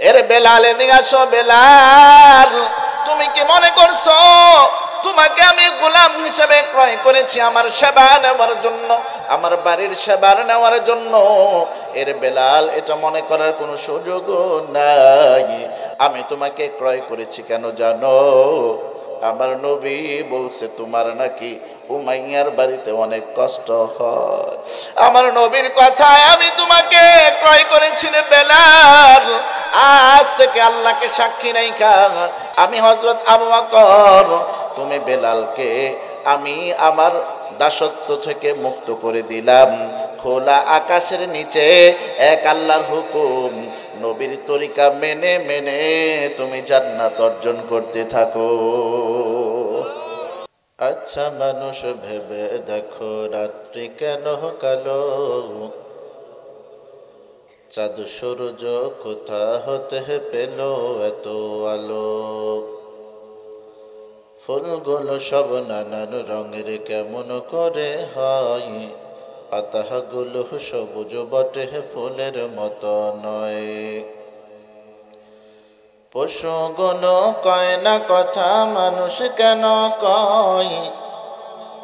এর বেলাল, এদিকে আসো। বেলাল, তুমি কি মনে করছো তোমাকে আমি গোলাম হিসেবে ক্রয় করেছি আমার সেবা নেওয়ার জন্য, আমার বাড়ির সেবা নেওয়ার জন্য? এর বেলাল, এটা মনে করার কোনো সুযোগ নাই। আমি তোমাকে ক্রয় করেছি কেন জানো? আমার নবী বলছে তোমার নাকি উমাইয়ার বাড়িতে অনেক কষ্ট হয়। আমার নবীর কথায় আমি তোমাকে ক্রয় করেছি রে বেলাল। আজ থেকে আল্লাহকে সাক্ষী রাইখা আমি হযরত আবু বকর তুমি বেলালকে আমি আমার দাসত্ব থেকে মুক্ত করে দিলাম। খোলা আকাশের নিচে এক আল্লাহর হুকুম, নবীর তরিকা মেনে মেনে তুমি জান্নাত অর্জন করতে থাকো। আচ্ছা মানুষ ভেবে দেখো, রাত্রি কেন কালো? চাঁদ সূর্য কোথা হতে পেল এত আলো? ফুলগুলো সব নানান রঙের কেমন করে হয়? পাতাগুলো সবুজ বটে, ফুলের মতো নয়। পশুগুলো কয় না কথা, মানুষ কেন কয়?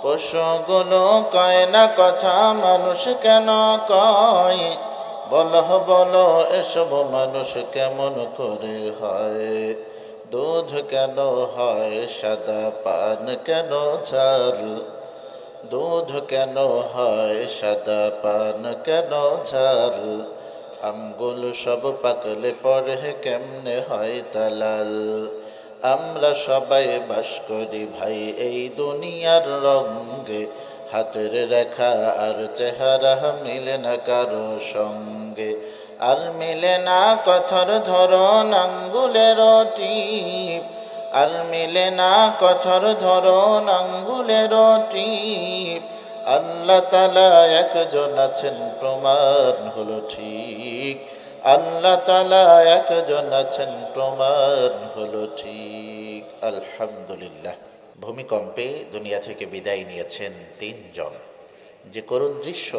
পশুগুলো কয় না কথা, মানুষ কেন কয়? বলো বলো এসব মানুষ কেমন করে হয়? দুধ কেন হয় সাদা, পান কেন ঝাল? দুধ কেন হয় সাদা, পান কেন ঝাল? আমগুলো সব পাকলে পরে কেমনে হয় তালাল? আমরা সবাই বাস করি ভাই এই দুনিয়ার রঙে, হাতের রেখা আর চেহারা মিলে না কারো সঙ্গে। আর মিলে না কথার ধরন, আঙ্গুলের টিপ। আর মিলে না কথার ধরন, আঙ্গুলের টিপ। আল্লাহ তাআলা একজন আছেন, প্রমাণ হলো ঠিক। আল্লাহ তাআলা একজন আছেন, প্রমাণ হলো ঠিক। আলহামদুলিল্লাহ। ভূমিকম্পে দুনিয়া থেকে বিদায় নিয়েছেন 3 জন। যে করুণ দৃশ্য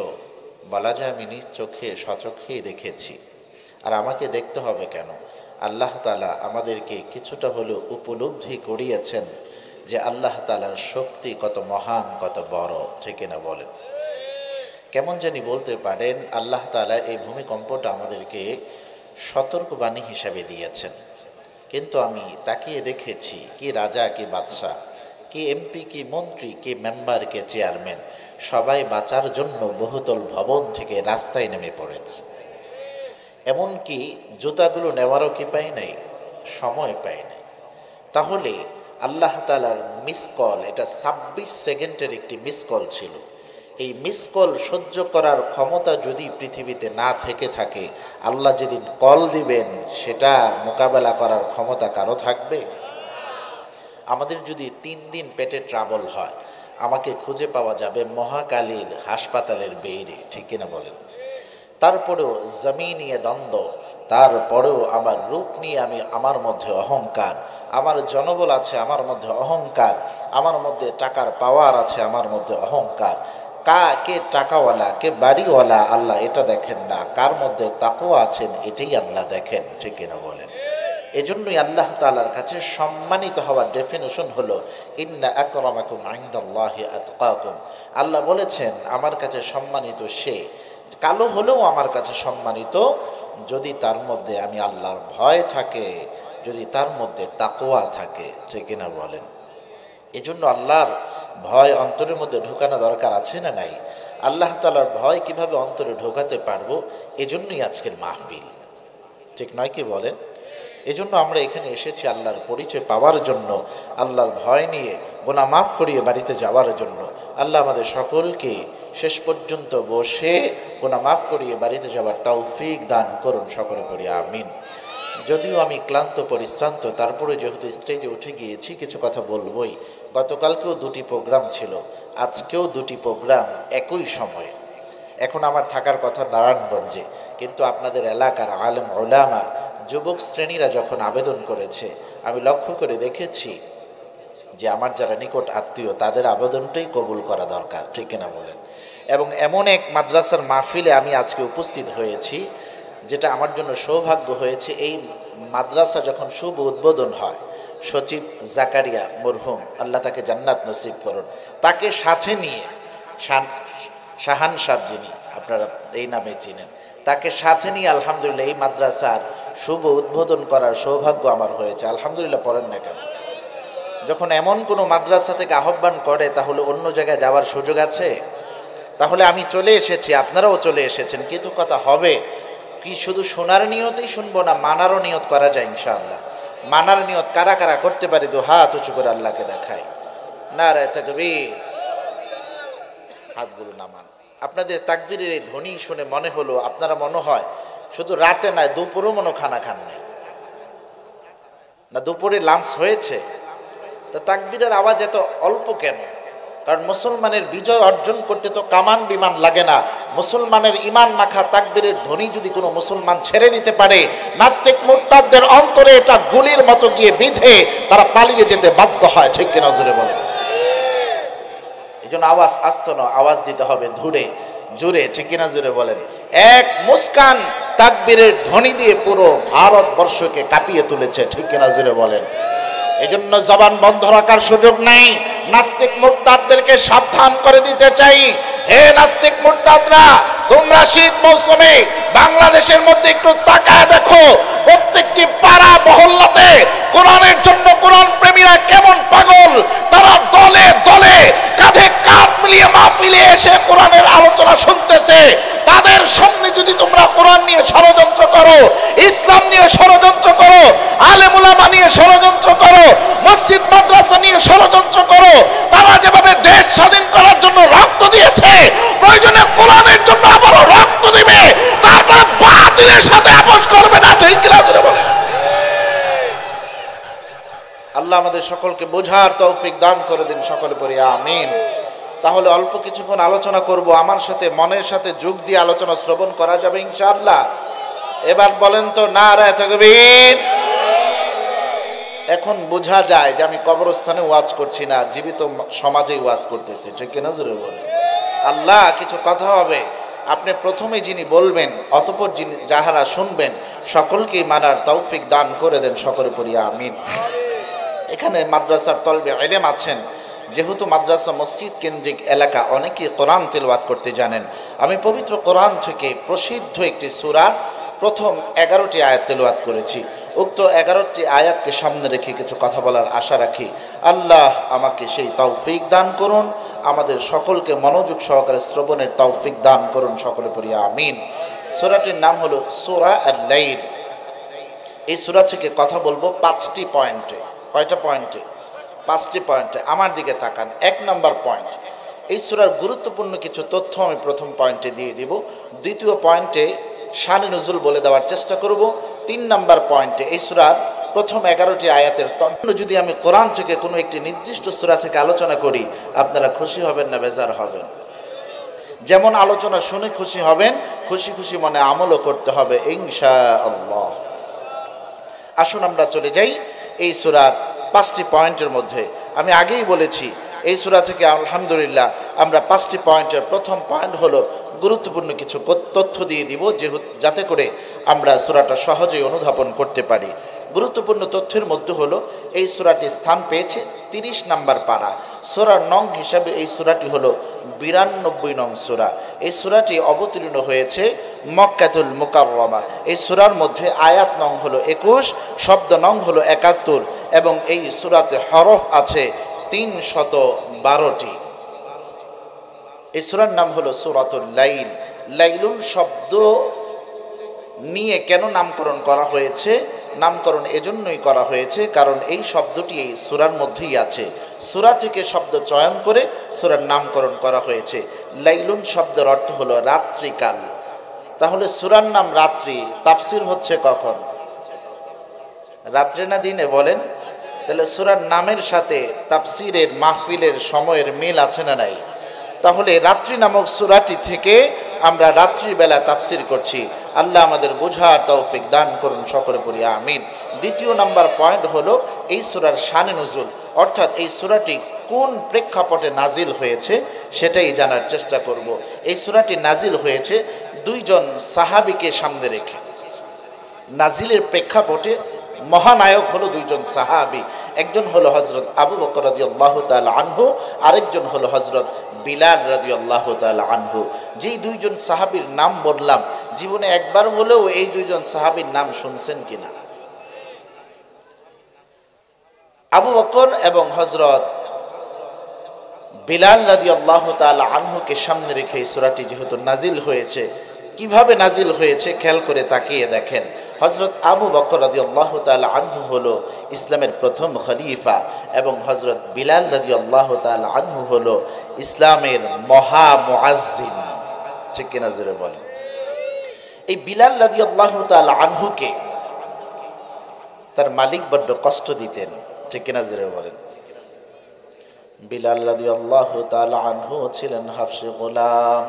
বলা যায় আমি নিজ চোখে স্বচক্ষেই দেখেছি। আর আমাকে দেখতে হবে কেন? আল্লাহ তাআলা আমাদেরকে কিছুটা হলেও উপলব্ধি করিয়েছেন যে আল্লাহ তাআলার শক্তি কত মহান, কত বড়, ঠিক না বলেন? কেমন জানি বলতে পারেন আল্লাহ তাআলা এই ভূমিকম্পটা আমাদেরকে সতর্কবাণী হিসাবে দিয়েছেন। কিন্তু আমি তাকিয়ে দেখেছি কি রাজা, কি বাদশাহ, কি এমপি, কি মন্ত্রী, কি মেম্বার, কে চেয়ারম্যান, সবাই বাঁচার জন্য বহুতল ভবন থেকে রাস্তায় নেমে পড়েছে। এমনকি জুতাগুলো নেওয়ারও কি পায় নাই, সময় পায় নাই। তাহলে আল্লাহ তাআলার মিস কল, এটা 26 সেকেন্ডের একটি মিস কল ছিল। এই মিস কল সহ্য করার ক্ষমতা যদি পৃথিবীতে না থেকে থাকে, আল্লাহ যেদিন কল দিবেন সেটা মোকাবেলা করার ক্ষমতা কারো থাকবে? আমাদের যদি 3 দিন পেটে ট্রাবল হয়, আমাকে খুঁজে পাওয়া যাবে মহাকালীর হাসপাতালের বেইরে, ঠিক কিনা বলেন? তারপরেও জমি নিয়ে দ্বন্দ্ব, তারপরেও আমার রূপ নিয়ে আমার মধ্যে অহংকার, আমার জনবল আছে আমার মধ্যে অহংকার, আমার মধ্যে টাকার পাওয়ার আছে আমার মধ্যে অহংকার। কে টাকাওয়ালা, কে বাড়িওয়ালা আল্লাহ এটা দেখেন না, কার মধ্যে তাকওয়া আছেন এটাই আল্লাহ দেখেন, ঠিক কিনা বলেন? এজন্যই আল্লাহ তাআলার কাছে সম্মানিত হওয়ার ডেফিনেশন হলো ইন্না আকরামাকুম ইনদাল্লাহি আতকাকুম। আল্লাহ বলেছেন আমার কাছে সম্মানিত সে, কালো হলেও আমার কাছে সম্মানিত যদি তার মধ্যে আমি আল্লাহর ভয় থাকে, যদি তার মধ্যে তাকওয়া থাকে, ঠিক কিনা বলেন? এজন্য আল্লাহর ভয় অন্তরের মধ্যে ঢোকানো দরকার আছে না নাই? আল্লাহ তাআলার ভয় কিভাবে অন্তরে ঢোকাতে পারবো, এজন্যই আজকের মাহফিল, ঠিক নয় কি বলেন? এজন্য আমরা এখানে এসেছি আল্লাহর পরিচয় পাওয়ার জন্য, আল্লাহর ভয় নিয়ে গুনাহ মাফ করিয়ে বাড়িতে যাওয়ার জন্য। আল্লাহ আমাদের সকলকে শেষ পর্যন্ত বসে গুনাহ মাফ করিয়ে বাড়িতে যাওয়ার তৌফিক দান করুন, সকলে পড়ি আমিন। যদিও আমি ক্লান্ত পরিশ্রান্ত, তারপরে যেহেতু স্টেজে উঠে গিয়েছি কিছু কথা বলবই। গতকালকেও 2টি প্রোগ্রাম ছিল, আজকেও 2টি প্রোগ্রাম একই সময়ে। এখন আমার থাকার কথা নারায়ণগঞ্জে, কিন্তু আপনাদের এলাকার আলেম উলামা যুবক শ্রেণীরা যখন আবেদন করেছে, আমি লক্ষ্য করে দেখেছি যে আমার যারা নিকট আত্মীয় তাদের আবেদনটাই কবুল করা দরকার, ঠিক কিনা বলেন? এবং এমন এক মাদ্রাসার মাহফিলে আমি আজকে উপস্থিত হয়েছি যেটা আমার জন্য সৌভাগ্য হয়েছে। এই মাদ্রাসা যখন শুভ উদ্বোধন হয়, সচিব জাকারিয়া মরহুম, আল্লাহ তাকে জান্নাত নসিব করুন, তাকে সাথে নিয়ে শাহান সাহেব যিনি আপনারা এই নামে চিনেন, তাকে সাথে নিয়ে আলহামদুলিল্লাহ এই মাদ্রাসার শুভ উদ্বোধন করার সৌভাগ্য আমার হয়েছে। আলহামদুলিল্লাহ পড়েন না কেন? যখন এমন কোনো মাদ্রাসা থেকে আহ্বান করে তাহলে অন্য জায়গায় যাওয়ার সুযোগ আছে? তাহলে আমি চলে এসেছি, আপনারাও চলে এসেছেন, কিন্তু কথা হবে কি শুধু শোনার নিয়তেই শুনবো না, মানারও নিয়ত করা যায় ইনশাআল্লাহ। মানার নিয়ত কারা কারা করতে পারি? দু হাত উঁচু করে আল্লাহকে দেখাই। নারে তাকবীর, হাতগুলো নামান। আপনাদের তাকবীরের এই ধ্বনি শুনে মনে হলো আপনারা মনে হয় শুধু রাতে নয় দুপুরেও মনে খানা খান নাই, না দুপুরে লাঞ্চ হয়েছে? তা তাকবীরের আওয়াজ এত অল্প কেন? কারণ মুসলমানের বিজয় অর্জন করতে তো কামান বিমান লাগে না। মুসলমানের ইমান মাখা তাকবীরের ধ্বনি যদি কোনো মুসলমান ছেড়ে দিতে পারে, নাস্তিক মুরতাদদের অন্তরে এটা গুলির মতো গিয়ে বিঁধে তারা পালিয়ে যেতে বাধ্য হয়। ঠিক কিনা জোরে বলেন? এই জন্য আওয়াজ আস্তে নয়, আওয়াজ দিতে হবে ধুরে জুড়ে। ঠিক কিনা জোরে বলেন? এক মুস্কান তাকবীরের ধ্বনি দিয়ে পুরো ভারতবর্ষকে কাঁপিয়ে তুলেছে। ঠিক কিনা জোরে বলেন? এজন্য জবান বন্ধ রাখার সুযোগ নাই। নাস্তিক মুরতাদদেরকে সাবধান করে দিতে চাই, হে নাস্তিক মুরতাদরা, তোমরা শীত মৌসুমে বাংলাদেশের মধ্যে একটু তাকায় দেখো, প্রত্যেকটি পাড়া মহল্লাতে কোরআনের জন্য কোরআন প্রেমীরা কেমন পাগল। তারা দলে দলে কাঁধে কাঁধ মিলিয়ে মাহফিলে এসে কোরআনের আলোচনা শুনতেছে। তাদের সামনে যদি তোমরা কোরআন নিয়ে ষড়যন্ত্র করো, ইসলাম নিয়ে ষড়যন্ত্র করো, আলেম উলামা নিয়ে ষড়যন্ত্র করো, মসজিদ মাদ্রাসা নিয়ে ষড়যন্ত্র করো, তারা যেভাবে দেশ স্বাধীন করার জন্য রক্ত দিয়েছে, প্রয়োজনে কোরআনের জন্য আবারও রক্ত দিবে, তারপরে বাতিলের সাথে আপোষ করবে না। ঠিক কিনা জোরে বলেন? আল্লাহ আমাদের সকলকে বোঝার তৌফিক দান করে দিন, সকলে পড়ি আমিন। তাহলে অল্প কিছুক্ষণ আলোচনা করব, আমার সাথে মনের সাথে যোগ দিয়ে আলোচনা শ্রবণ করা যাবে ইনশাআল্লাহ। এবার বলেন তো নারে তাকবীর। এখন বোঝা যায় যে আমি কবরস্থানে ওয়াজ করছি না, জীবিত সমাজে ওয়াজ করতেছি। ঠিক কিনা জোরে বলেন? আল্লাহ কিছু কথা হবে, আপনি প্রথমে যিনি বলবেন অতঃপর যিনি যাহারা শুনবেন সকলকেই মানার তৌফিক দান করে দেন, সকলে পড়ি আমিন। এখানে মাদ্রাসার তলবে ইলম আছেন, যেহেতু মাদ্রাসা মসজিদ কেন্দ্রিক এলাকা, অনেকেই কোরআন তেলাওয়াত করতে জানেন। আমি পবিত্র কোরআন থেকে প্রসিদ্ধ একটি সূরার প্রথম 11টি আয়াত তেলাওয়াত করেছি। উক্ত 11টি আয়াতকে সামনে রেখে কিছু কথা বলার আশা রাখি। আল্লাহ আমাকে সেই তৌফিক দান করুন, আমাদের সকলকে মনোযোগ সহকারে শ্রবণের তৌফিক দান করুন, সকলে পড়ি আমিন। সূরাটির নাম হলো সূরা আল-লাইল। এই সূরা থেকে কথা বলবো 5টি পয়েন্টে। কয়টা পয়েন্টে? 5টি পয়েন্টে। আমার দিকে তাকান। 1 নম্বর পয়েন্ট, এই সূরার গুরুত্বপূর্ণ কিছু তথ্য আমি প্রথম পয়েন্টে দিয়ে দিব। দ্বিতীয় পয়েন্টে শানে নুজুল বলে দেওয়ার চেষ্টা করব। 3 নম্বর পয়েন্টে এই সূরার প্রথম 11টি আয়াতের তথ্য। যদি আমি কোরআন থেকে কোনো একটি নির্দিষ্ট সূরা থেকে আলোচনা করি, আপনারা খুশি হবেন না বেজার হবেন? যেমন আলোচনা শুনে খুশি হবেন, খুশি খুশি মনে আমলও করতে হবে ইনশাআল্লাহ। আসুন আমরা চলে যাই এই সূরার 5টি পয়েন্টের মধ্যে। আমি আগেই বলেছি এই সূরা থেকে আলহামদুলিল্লাহ আমরা 5টি পয়েন্টের প্রথম পয়েন্ট হলো গুরুত্বপূর্ণ কিছু তথ্য দিয়ে দিব, যাতে করে আমরা সূরাটা সহজেই অনুধাবন করতে পারি। গুরুত্বপূর্ণ তথ্যের মধ্যে হলো এই সূরাটি স্থান পেয়েছে 30 নম্বর পারা। সূরার নং হিসাবে এই সূরাটি হলো 92 নং সূরা। এই সূরাটি অবতীর্ণ হয়েছে মক্কাতুল মুকাররমা। এই সূরার মধ্যে আয়াত নং হলো 21, শব্দ নং হলো 71 এবং এই সূরাতে হরফ আছে 312টি। এই সূরার নাম হলো সূরাতুল লাইল। লাইলুন শব্দ নিয়ে কেন নামকরণ করা হয়েছে? নামকরণ এজন্যই করা হয়েছে কারণ এই শব্দটি এই সূরার মধ্যেই আছে। সূরা থেকে শব্দ চয়ন করে সূরার নামকরণ করা হয়েছে। লাইলুন শব্দের অর্থ হলো রাত্রিকাল। তাহলে সূরার নাম রাত্রি, তাফসীর হচ্ছে কখন? রাত্রে না দিনে? বলেন। তাহলে সূরার নামের সাথে তাফসীরের মাহফিলের সময়ের মিল আছে না নাই? তাহলে রাত্রি নামক সূরাটি থেকে আমরা রাত্রিবেলা তাফসীর করছি। আল্লাহ আমাদের বোঝার তৌফিক দান করুন, সকলে পড়ি আমিন। দ্বিতীয় নাম্বার পয়েন্ট হলো এই সূরার শানে নুজুল, অর্থাৎ এই সূরাটি কোন প্রেক্ষাপটে নাজিল হয়েছে সেটাই জানার চেষ্টা করব। এই সূরাটি নাজিল হয়েছে 2 জন সাহাবীকে সামনে রেখে। নাজিলের প্রেক্ষাপটে মহানায়ক হলো দুইজন সাহাবী, একজন হলো হযরত আবু বকর রাদিয়াল্লাহু তাআলা আনহু, আরেকজন হলো হযরত বিলাল রাদিয়াল্লাহু তাআলা আনহু। যেই দুইজন সাহাবীর নাম বললাম, জীবনে একবার হলেও এই দুইজন সাহাবীর নাম শুনছেন কিনা? আবু বকর এবং হযরত বিলাল রাদিয়াল্লাহু তাআলা আনহুকে সামনে রেখে এই সূরাটি যেহেতু নাজিল হয়েছে, কিভাবে নাজিল হয়েছে খেয়াল করে তাকিয়ে দেখেন। হযরত আবু বকর রাদিয়াল্লাহু তাআলা আনহু হলো ইসলামের প্রথম খলিফা এবং হযরত বিলাল রাদিয়াল্লাহু তাআলা আনহু হলো ইসলামের মহা মুআজ্জিন। ঠিক কিনা জোরে বলেন। এই বিলাল রাদিয়াল্লাহু তাআলা আনহুকে তার মালিক বড্ড কষ্ট দিতেন। ঠিক কিনা জোরে বলেন। বিলাল রাদিয়াল্লাহু তাআলা আনহু ছিলেন হাবশী গোলাম।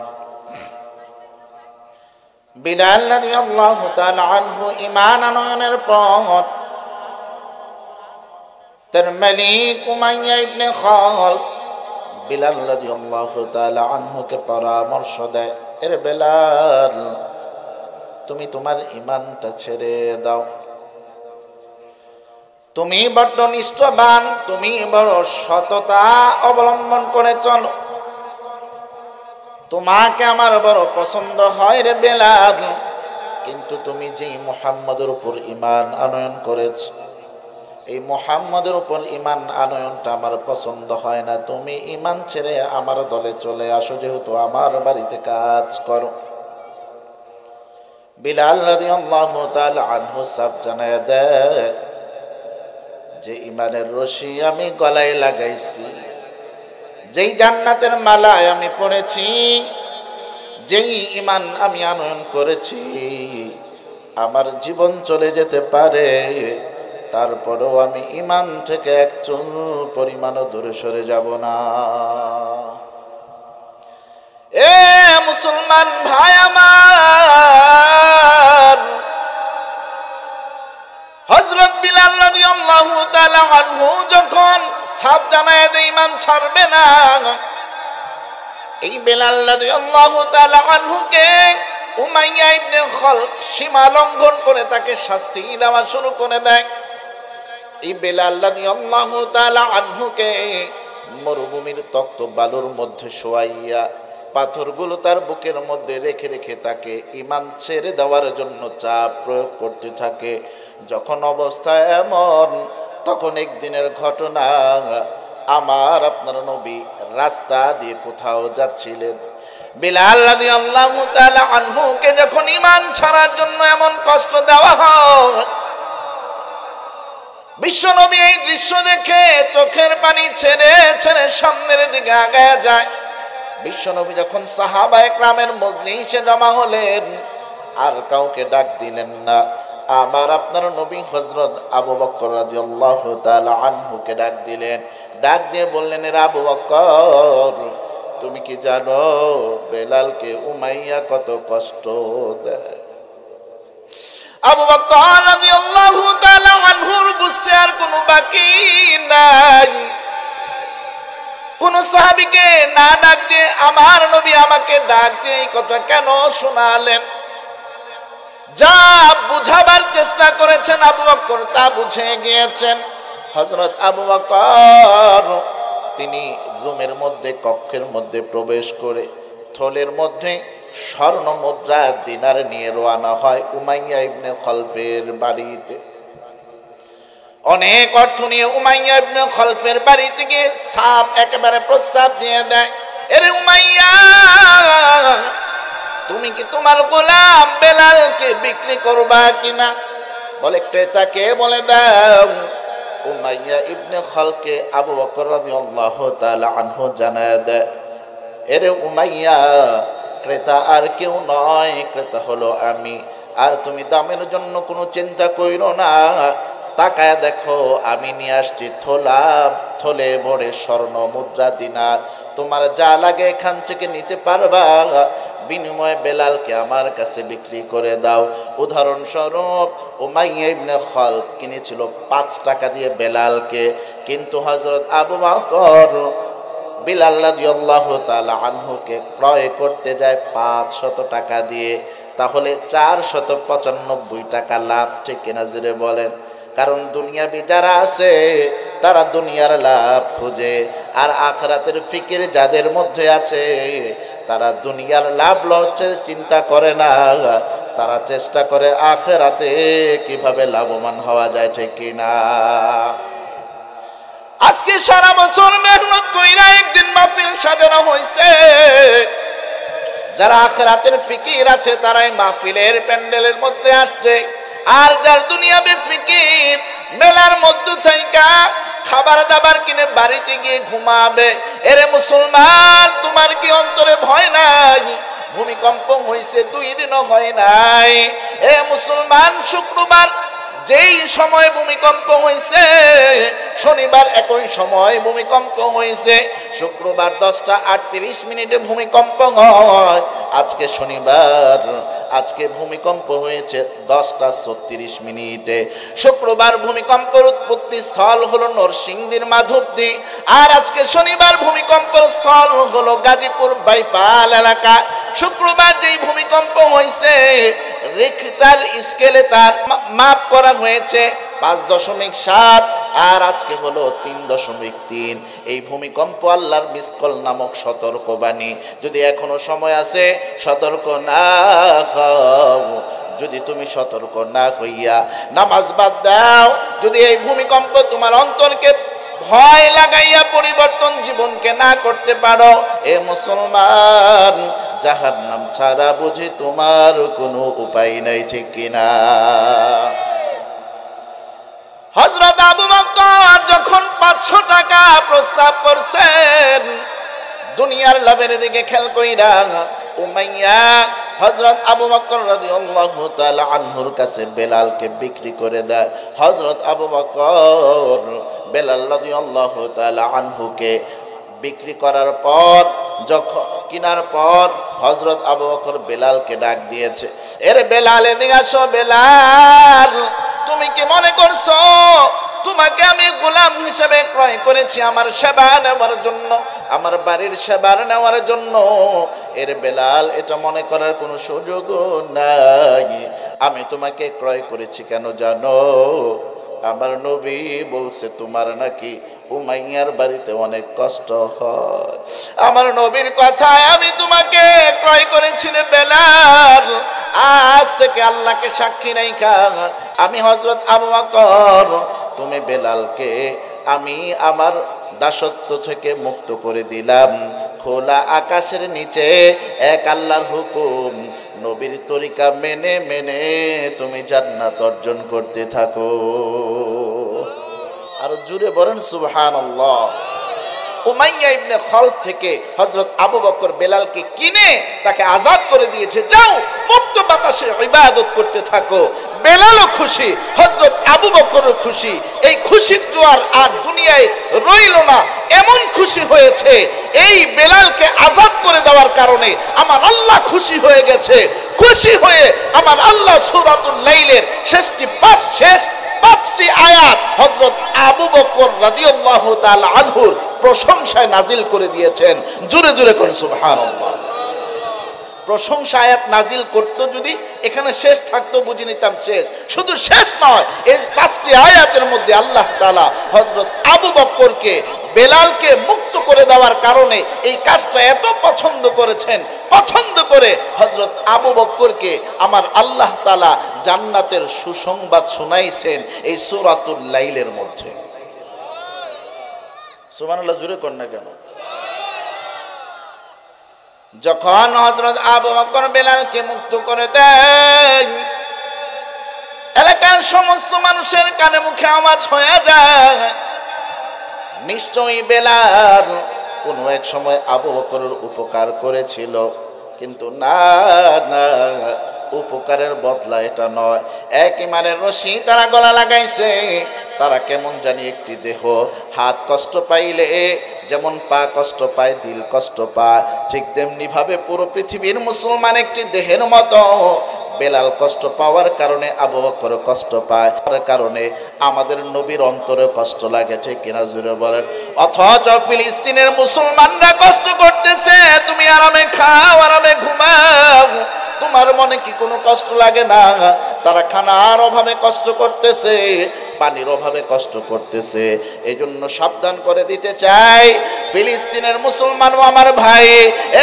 বিলাল রাদিয়াল্লাহু তাআলা আনহু ঈমান আনয়নের পর তার মালিক উমাইয়া ইবনে খালদ বিলাল রাদিয়াল্লাহু তাআলা আনহুকে পরামর্শ দেয়, এর বিলাল, তুমি তোমার ঈমানটা ছেড়ে দাও, তুমি বড্ড নিষ্ঠবান, তুমি বড় সততা অবলম্বন করে চলো, তোমাকে আমার বড় পছন্দ হয় রে বেলাল, কিন্তু তুমি যেই মুহাম্মদের উপর ঈমান আনয়ন করেছ, এই মুহাম্মদের উপর ঈমান আনয়নটা আমার পছন্দ হয় না, তুমি ঈমান ছেড়ে আমার দলে চলে আসো, যেহেতু আমার বাড়িতে কাজ করো। বিলাল রাদিয়াল্লাহু তাআলা আনহু সব জানায় দেয় যে ঈমানের রশি আমি গলায় লাগাইছি, যেই জান্নাতের মালায় আমি পড়েছি, যেই ঈমান আমি আনয়ন করেছি, আমার জীবন চলে যেতে পারে, তারপরেও আমি ঈমান থেকে এক চুল পরিমাণও দূরে সরে যাব না। এ মুসলমান ভাই আমার, হযরত বিলাল রাদিয়াল্লাহু তাআলা আনহু যখন সাফ জানায় দেয় ঈমান ছাড়বে না, এই বিলাল রাদিয়াল্লাহু তাআলা আনহুকে উমাইয়া ইবনে খালদ সীমা লঙ্ঘন করে তাকে শাস্তি দেওয়া শুরু করে দেয়। এই বিলাল রাদিয়াল্লাহু তাআলা আনহুকে মরুভূমির তক্ত বালুর মধ্যে শোয়াইয়া পাথরগুলো তার বুকের মধ্যে রেখে রেখে তাকে ঈমান ছেড়ে দেওয়ার জন্য চাপ প্রয়োগ করতে থাকে। যখন অবস্থা এমন, তখন একদিনের ঘটনা, আমার আপনার নবী রাস্তা দিয়ে কোথাও যাচ্ছিলেন, বিলাল রাদিয়াল্লাহু তাআলা আনহুকে যখন ঈমান ছাড়ার জন্য এমন কষ্ট দেওয়া হয়, বিশ্বনবী এই দৃশ্য দেখে চোখের পানি ছেড়ে ছেড়ে সামনের দিকে আগায়া যায়। বিশ্বনবী যখন সাহাবায়ে কেরামের মজলিসে জমা হলেন, আর কাউকে ডাক দিলেন না, আমার আপনার নবী হযরত আবু বকর রাদিয়াল্লাহু তাআলা আনহুকে ডাক দিলেন। ডাক দিয়ে বললেন, এর আবু বকর, তুমি কি জানো বেলালকে উমাইয়া কত কষ্ট দেয়? আবু বকর রাদিয়াল্লাহু তাআলা আনহুর বুঝতে আর কোনো বাকি নাই। কোন সাহাবীকে না ডাক দিয়ে আমার নবী আমাকে ডাক দিয়ে এই কথা কেন শোনালেন? যা বুঝাবার চেষ্টা করেছেন আবু বকর তা বুঝে গিয়েছেন। হযরত আবু বকর তিনি রুমের মধ্যে, কক্ষের মধ্যে প্রবেশ করে থলের মধ্যে স্বর্ণ মুদ্রা দিনার নিয়ে রওনা হয় উমাইয়া ইবনে খালফের বাড়িতে। অনেক অর্থ নিয়ে উমাইয়া ইবনে খালফের বাড়িতে গিয়ে সাফ একেবারে প্রস্তাব দিয়ে দেয়, এরে উমাইয়া, তুমি কি তোমার গোলাম বেলালকে বিক্রি করবা কিনা? বলে ক্রেতাকে বলে দাও। উমাইয়া ইবনে খালফকে আবু বকর রাদিয়াল্লাহু তাআলা আনহু জানায় দেয়, এরে উমাইয়া, ক্রেতা আর কেউ নয়, ক্রেতা হলো আমি, আর তুমি দামের জন্য কোনো চিন্তা কইরো না। তাকায় দেখো, আমি নিয়ে আসছি থলে ভরে স্বর্ণ মুদ্রা দিনার, তোমার যা লাগে এখান থেকে নিতে পারবা, বিনিময়ে বেলালকে আমার কাছে বিক্রি করে দাও। উদাহরণস্বরূপ উমাইয়া ইবনে খালফ কিনেছিল 5 টাকা দিয়ে বেলালকে, কিন্তু হযরত আবু বকর বিলাল রাদিয়াল্লাহু তাআলা আনহুকে ক্রয় করতে যায় 500 টাকা দিয়ে। তাহলে 495 টাকা লাভ, ঠিক কিনা জোরে বলেন? কারণ দুনিয়াবি যারা আছে তারা দুনিয়ার লাভ খুঁজে, আর আখিরাতের ফিকির যাদের মধ্যে আছে তারা দুনিয়ার লাভ লসের চিন্তা করে না, তারা চেষ্টা করে আখিরাতে কিভাবে লাভবান হওয়া যায়, ঠিক কিনা? আজকে সারা বছর মেহনত কইরা একদিন মাহফিল সাজানো হয়েছে, যারা আখিরাতের ফিকির আছে তারাই মাহফিলের প্যান্ডেলের মধ্যে আসছে, আর যার দুনিয়াবি ফিকির মেলার মধ্যে থাইকা খাবার দাবার কিনে বাড়িতে গিয়ে ঘুমাবে। এরে মুসলমান, তোমার কি অন্তরে ভয় নাই? ভূমিকম্প হয়েছে 2 দিনও হয় নাই। এ মুসলমান, শুক্রবার যেই সময় ভূমিকম্প হয়েছে, শনিবার একই সময় ভূমিকম্প হয়েছে। শুক্রবার 10:38 ভূমিকম্প হয়, আজকে শনিবার, আজকে ভূমিকম্প হয়েছে 10:36। শুক্রবার ভূমিকম্পের উৎপত্তি স্থল হলো নরসিংদীর মাধবদী, আর আজকে শনিবার ভূমিকম্পের স্থল হলো গাজীপুর বাইপাল এলাকা। শুক্রবার যেই ভূমিকম্প হয়েছে রিক্টার স্কেলে তার মাপ করা হয়েছে 5.7, আর আজকে হলো 3.3। এই ভূমিকম্প আল্লাহর মিসকল নামক সতর্কবাণী। যদি এখনো সময় আছে সতর্ক না হও, যদি তুমি সতর্ক না হইয়া নামাজ বাদ দাও, যদি এই ভূমিকম্প তোমার অন্তরকে ভয় লাগাইয়া পরিবর্তন জীবনকে না করতে পারো, এ মুসলমান, জাহান্নাম ছাড়া বুঝি তোমার কোনো উপায় নাই, ঠিক কিনা? হযরত আবু বকর যখন 500 টাকা প্রস্তাব করছেন, দুনিয়ার লাভের দিকে খেয়াল কইরা উমাইয়া হযরত আবু বকর রাদিয়াল্লাহু তাআলা আনহুর কাছে বেলালকে বিক্রি করে দেয়। হযরত আবু বকর বেলাল রাদিয়াল্লাহু তাআলা আনহুকে বিক্রি করার পর, যখন কিনার পর হযরত আবু বকর বেলালকে ডাক দিয়েছে, এরে বেলাল, এদিকে আসো। বেলাল, তুমি কি মনে করছো তোমাকে আমি গোলাম হিসেবে ক্রয় করেছি আমার সেবা নেওয়ার জন্য, আমার বাড়ির সেবা নেওয়ার জন্য? এর বেলাল, এটা মনে করার কোনো সুযোগ নাই। আমি তোমাকে ক্রয় করেছি কেন জানো? আমার নবী বলছে তোমার নাকি উমাইয়ার বাড়িতে অনেক কষ্ট হয়। আমার নবীর কথায় আমি তোমাকে ক্রয় করেছি রে বেলাল। আজ থেকে আল্লাহকে সাক্ষী রাইখা আমি হযরত আবু বকর তুমি বেলালকে আমি আমার দাসত্ব থেকে মুক্ত করে দিলাম। খোলা আকাশের নিচে এক আল্লাহর হুকুম, নবীর তরিকা মেনে মেনে তুমি জান্নাত অর্জন করতে থাকো। আর জুড়ে বলেন সুবহানাল্লাহ। উমাইয়া ইবনে খালফ থেকে হযরত আবু বকর বেলালকে কিনে তাকে আজাদ করে দিয়েছে, যাও মুক্ত বাতাসে ইবাদত করতে থাকো। বেলালও খুশি, হযরত আবু বকরও খুশি। এই খুশির জোয়ার আর দুনিয়ায় রইল না, এমন খুশি হয়েছে এই বেলালকে আজাদ করে দেওয়ার কারণে আমার আল্লাহ খুশি হয়ে গেছে। খুশি হয়ে আমার আল্লাহ সূরাতুল লাইলের শেষটি পাঁচটি আয়াত হযরত আবু বকর রাদিয়াল্লাহু তাআলা আনহুর প্রশংসায় নাজিল করে দিয়েছেন। জোরে জোরে কোন সুবহানাল্লাহ। প্রশংসা আয়াত নাজিল করতো, যদি এখানে শেষ থাকতো বুঝে নিতাম শেষ। শুধু শেষ নয়, এই 5টি আয়াতের মধ্যে আল্লাহ তাআলা হযরত আবু বকরকে বেলালকে মুক্ত করে দেওয়ার কারণে এই কাজটা এত পছন্দ করেছেন। পছন্দ করে হযরত আবু বকরকে আমার আল্লাহ তাআলা জান্নাতের সুসংবাদ শোনাইছেন এই সূরাতুল লাইলের মধ্যে। সুবহানাল্লাহ, জোরে কর না কেন? যখন হযরত আবু বকর বেলালকে মুক্ত করে দেন, এলাকার সমস্ত মানুষের কানে মুখে আওয়াজ হয়ে যায়, নিশ্চয়ই বেলাল কোনো এক সময় আবু বকরের উপকার করেছিল, কিন্তু না না, উপকারের বদলা এটা নয়। এক ইমানের রশি তারা গলা লাগাইছে। তারা কেমন জানি একটি দেহ, হাত কষ্ট পাইলে যেমন পা কষ্ট পায়, দিল কষ্ট পায়, ঠিক তেমনি ভাবে পুরো পৃথিবীর মুসলমান একটি দেহের মতো। বেলাল কষ্ট পাওয়ার কারণে আবু বকর কষ্ট পায়, তার কারণে আমাদের নবীর অন্তরে কষ্ট লাগে, ঠিক কিনা জুড়ে বলেন? অথচ ফিলিস্তিনের মুসলমানরা কষ্ট করতেছে, তুমি আরামে খাও, আরামে ঘুমাও, তোমার মনে কি কোনো কষ্ট লাগে না? তারা খানার অভাবে কষ্ট করতেছে, পানির অভাবে কষ্ট করতেছে। এই জন্য সাবধান করে দিতে চাই, ফিলিস্তিনের মুসলমানও আমার ভাই,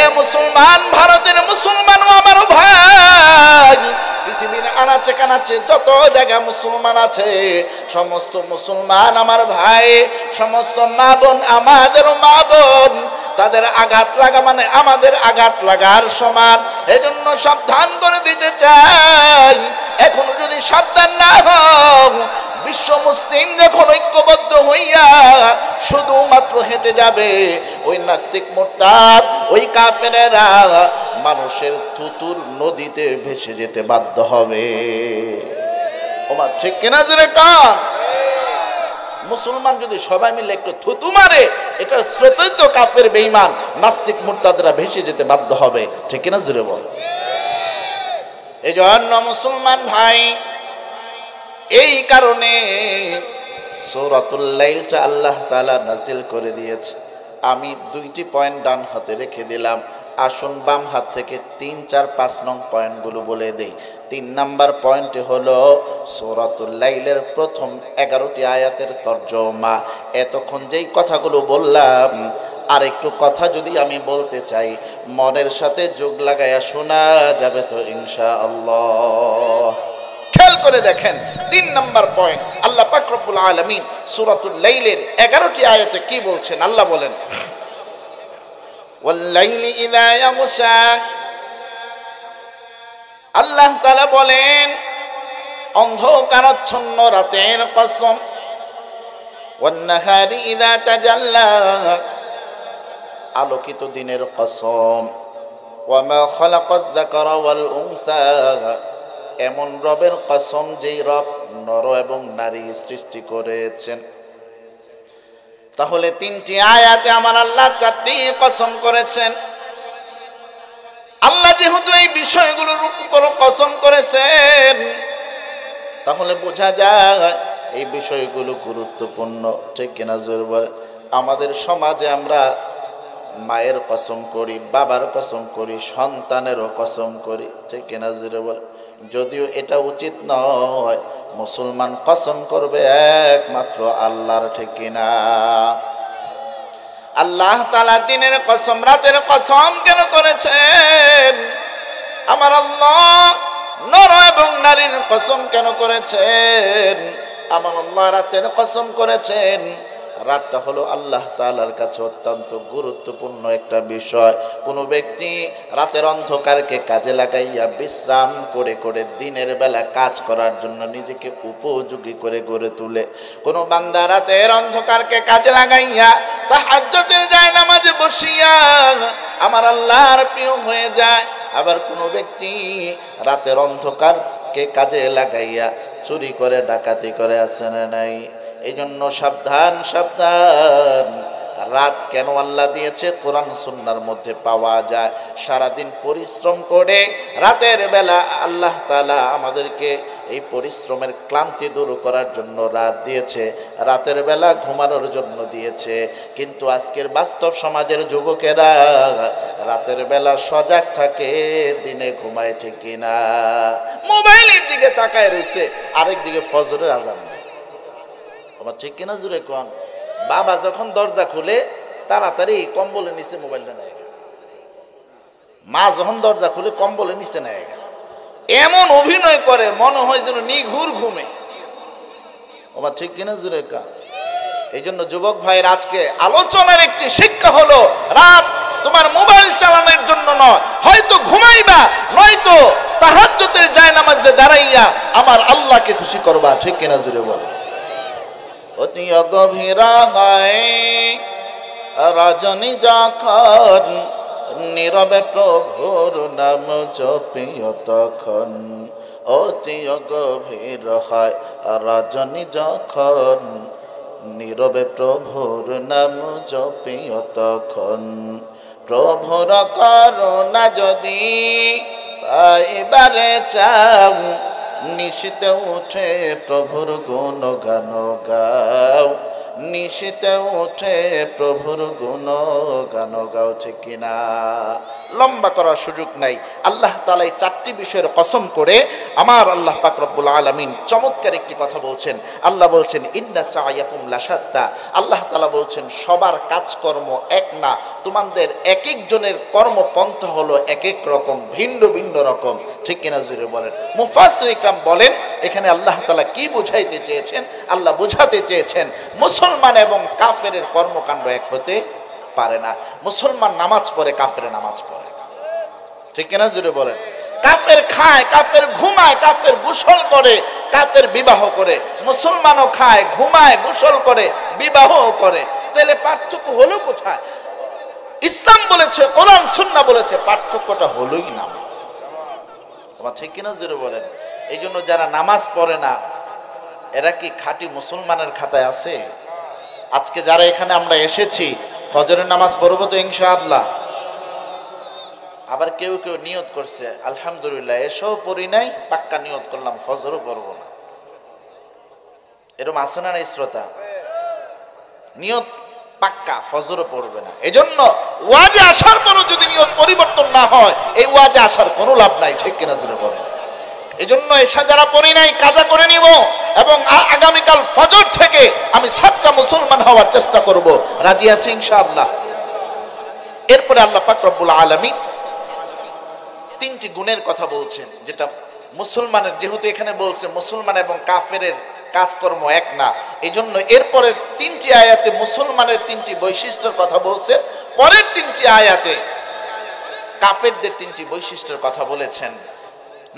এ মুসলমান ভারতের মুসলমানও আমার ভাই। পৃথিবীর আনাচে কানাচে যত জায়গা মুসলমান আছে, সমস্ত মুসলমান আমার ভাই, সমস্ত মা বোন আমাদের মা বোন। তাদের আঘাত লাগা মানে আমাদের আঘাত লাগার সমান। এজন্য সাবধান করে দিতে চাই, এখনো যদি সাবধান না হও, বিশ্ব মুসলিম যখন ঐক্যবদ্ধ হইয়া শুধুমাত্র হেঁটে যাবে, ওই নাস্তিক মুরতাদ, ওই কাফেরেরা মানুষের থুতুর নদীতে ভেসে যেতে বাধ্য হবে। ওমা ঠিক কিনা জোরে কান? মুসলমান যদি সবাই মিলে একটু থুতু মারে, এটার স্রোতই তো কাফের বেঈমান নাস্তিক মুরতাদরা ভেসে যেতে বাধ্য হবে। ঠিক কিনা জোরে বল? এই জন্য মুসলমান ভাই, এই কারণে সূরাতুল লাইলটা আল্লাহ তাআলা নাযিল করে দিয়েছে। আমি 2টি পয়েন্ট ডান হাতে রেখে দিলাম, আসুন বাম হাত থেকে 3, 4, 5 নং পয়েন্টগুলো বলে দেই। 3 নাম্বার পয়েন্টে হলো সূরাতুল লাইলের প্রথম 11টি আয়াতের তরজমা। এতক্ষণ যেই কথাগুলো বললাম, আর একটু কথা যদি আমি বলতে চাই, মনের সাথে যোগ লাগায়া শোনা যাবে তো ইনশাআল্লাহ। খেয়াল করে দেখেন 3 নাম্বার পয়েন্ট, আল্লাহ পাক রব্বুল আলামিন সূরাতুল লাইলের 11টি আয়াতে কি বলছেন? আল্লাহ বলেন, ওয়াল্লাইলি ইযা ইয়াগশা। আল্লাহ তাআলা বলেন, অন্ধকারাচ্ছন্ন রাতের কসম। ওয়ান্নাহারি ইযা তাজাল্লা, আলোকিত দিনের কসম। ওয়ামা খালাকায যাকারা ওয়াল উনসা, এমন রবের কসম যেই রব নর এবং নারী সৃষ্টি করেছেন। তাহলে 3টি আয়াতে আমার আল্লাহ 4টি কসম করেছেন। আল্লাহ যেহেতু এই বিষয়গুলোর উপর কসম করেছেন, তাহলে বোঝা যায় এই বিষয়গুলো গুরুত্বপূর্ণ। ঠিক কিনা জোর বলে? আমাদের সমাজে আমরা মায়ের কসম করি, বাবার কসম করি, সন্তানেরও কসম করি। ঠিক কিনা জোরে বলে? যদিও এটা উচিত নয়, মুসলমান কসম করবে একমাত্র আল্লাহর। ঠিক কিনা? আল্লাহ তাআলা দিনের কসম, রাতের কসম কেন করেছেন? আমার আল্লাহ নর এবং নারীর কসম কেন করেছেন? আমার আল্লাহ রাতের কসম করেছেন। রাতটা হলো আল্লাহ তাআলার কাছে অত্যন্ত গুরুত্বপূর্ণ একটা বিষয়। কোনো ব্যক্তি রাতের অন্ধকারকে কাজে লাগাইয়া বিশ্রাম করে করে দিনের বেলা কাজ করার জন্য নিজেকে উপযোগী করে গড়ে তোলে। কোনো বান্দা রাতের অন্ধকারকে কাজে লাগাইয়া তাহাজ্জুদের যায় নামাজে বসিয়া আমার আল্লাহর প্রিয় হয়ে যায়। আবার কোনো ব্যক্তি রাতের অন্ধকারকে কাজে লাগাইয়া চুরি করে, ডাকাতি করে, আছে না নাই? এই জন্য সাবধান সাবধান। রাত কেন আল্লাহ দিয়েছে? কোরআন সুন্নাহর মধ্যে পাওয়া যায়। সারাদিন পরিশ্রম করে রাতের বেলা আল্লাহ তাআলা আমাদেরকে এই পরিশ্রমের ক্লান্তি দূর করার জন্য রাত দিয়েছে, রাতের বেলা ঘুমানোর জন্য দিয়েছে। কিন্তু আজকের বাস্তব সমাজের যুবকেরা রাতের বেলা সজাগ থাকে, দিনে ঘুমায়। ঠিক কিনা? মোবাইলের দিকে তাকায় রয়েছে, আরেক দিকে ফজরের আজান দেয়। আমার ঠিক কিনা জুড়ে কোন? বাবা যখন দরজা খুলে তাড়াতাড়ি কম্বলের নিচে মোবাইলটা নেয়, মা যখন দরজা খুলে কম্বলের নিচে নেয়, এমন অভিনয় করে মনে হয় যেন নিঘুর ঘুমে। আমার ঠিক কিনা জুড়ে কান? এই জন্য যুবক ভাইয়ের আজকে আলোচনার একটি শিক্ষা হলো, রাত তোমার মোবাইল চালানোর জন্য নয়, হয়তো ঘুমাইবা, নয়তো তাহাজ্জুদের জায়নামাজে দাঁড়াইয়া আমার আল্লাহকে খুশি করবা। ঠিক কিনা জুড়ে বলে? অতি গভীর হয় রজনী যখন, নীরবে প্রভুর নাম জপিও তখন। অতি গভীর হয় রজনী যখন, নীরবে প্রভুর নাম জপিও তখন। প্রভুর করুণা যদি পাইবারে চাও, নিশিতে উঠে প্রভুর গুণগান গাও। নিশিতে উঠে প্রভুর গুণ গান গাও, ঠিক কিনা? লম্বা করার সুযোগ নাই। আল্লাহ তাআলা এই চারটি বিষয়ের কসম করে আমার আল্লাহ পাক রব্বুল আলামিন চমৎকার একটি কথা বলছেন। আল্লাহ বলছেন ইন্না সায়াকুম লাশাত্তা। আল্লাহ তাআলা বলছেন সবার কাজকর্ম এক না, তোমাদের এক একজনের কর্মপন্থা হলো এক এক রকম, ভিন্ন ভিন্ন রকম, ঠিক কিনা জুড়ে বলেন। মুফাসসির ইকরাম বলেন এখানে আল্লাহ তাআলা কি বুঝাইতে চেয়েছেন? আল্লাহ বুঝাতে চেয়েছেন মুসলমান এবং কাফেরের কর্মকাণ্ড এক হতে পারে না। মুসলমান নামাজ পড়ে, কাফের নামাজ পড়ে, ঠিক কিনা জুড়ে বলেন। কাফের খায়, কাফের ঘুমায়, কাফের গোসল করে, কাফের বিবাহ করে। মুসলমানও খায়, ঘুমায়, গোসল করে, বিবাহ করে। তাহলে পার্থক্য হলো কোথায়? ইসলাম বলেছে, কোরআন সুন্নাহ বলেছে, পার্থক্যটা হলোই নামাজ। তোমার ঠিক কিনা জুড়ে বলেন। এই জন্য যারা নামাজ পড়ে না এরা কি খাঁটি মুসলমানের খাতায় আছে? আজকে যারা এখানে আমরা এসেছি ফজরের নামাজ পড়বো তো ইনশাআল্লাহ। আবার কেউ কেউ নিয়ত করছে আলহামদুলিল্লাহ এসব পড়ি নাই, পাক্কা নিয়ত করলাম ফজরও পড়বো না। এরকম আছে না শ্রোতা? নিয়ত পাক্কা ফজরও পড়বে না। এজন্য ওয়াজে আসার পরও যদি নিয়ত পরিবর্তন না হয় এই ওয়াজে আসার কোনো লাভ নাই, ঠিক কিনা জুড়ে বলেন। এজন্য এসা যারা পড়ি নাই কাজা করে নিব এবং আগামীকাল ফজর থেকে আমি সাচ্চা মুসলমান হওয়ার চেষ্টা করব। রাজি আছি ইনশাআল্লাহ। এরপরে আল্লাহ পাক রব্বুল আলামিন তিনটি গুণের কথা বলছেন, যেটা মুসলমানের, যেহেতু এখানে বলছে মুসলমান এবং কাফেরের কাজকর্ম এক না, এই জন্য এরপরের তিনটি আয়াতে মুসলমানের তিনটি বৈশিষ্ট্যের কথা বলছেন, পরের তিনটি আয়াতে কাফেরদের তিনটি বৈশিষ্ট্যের কথা বলেছেন।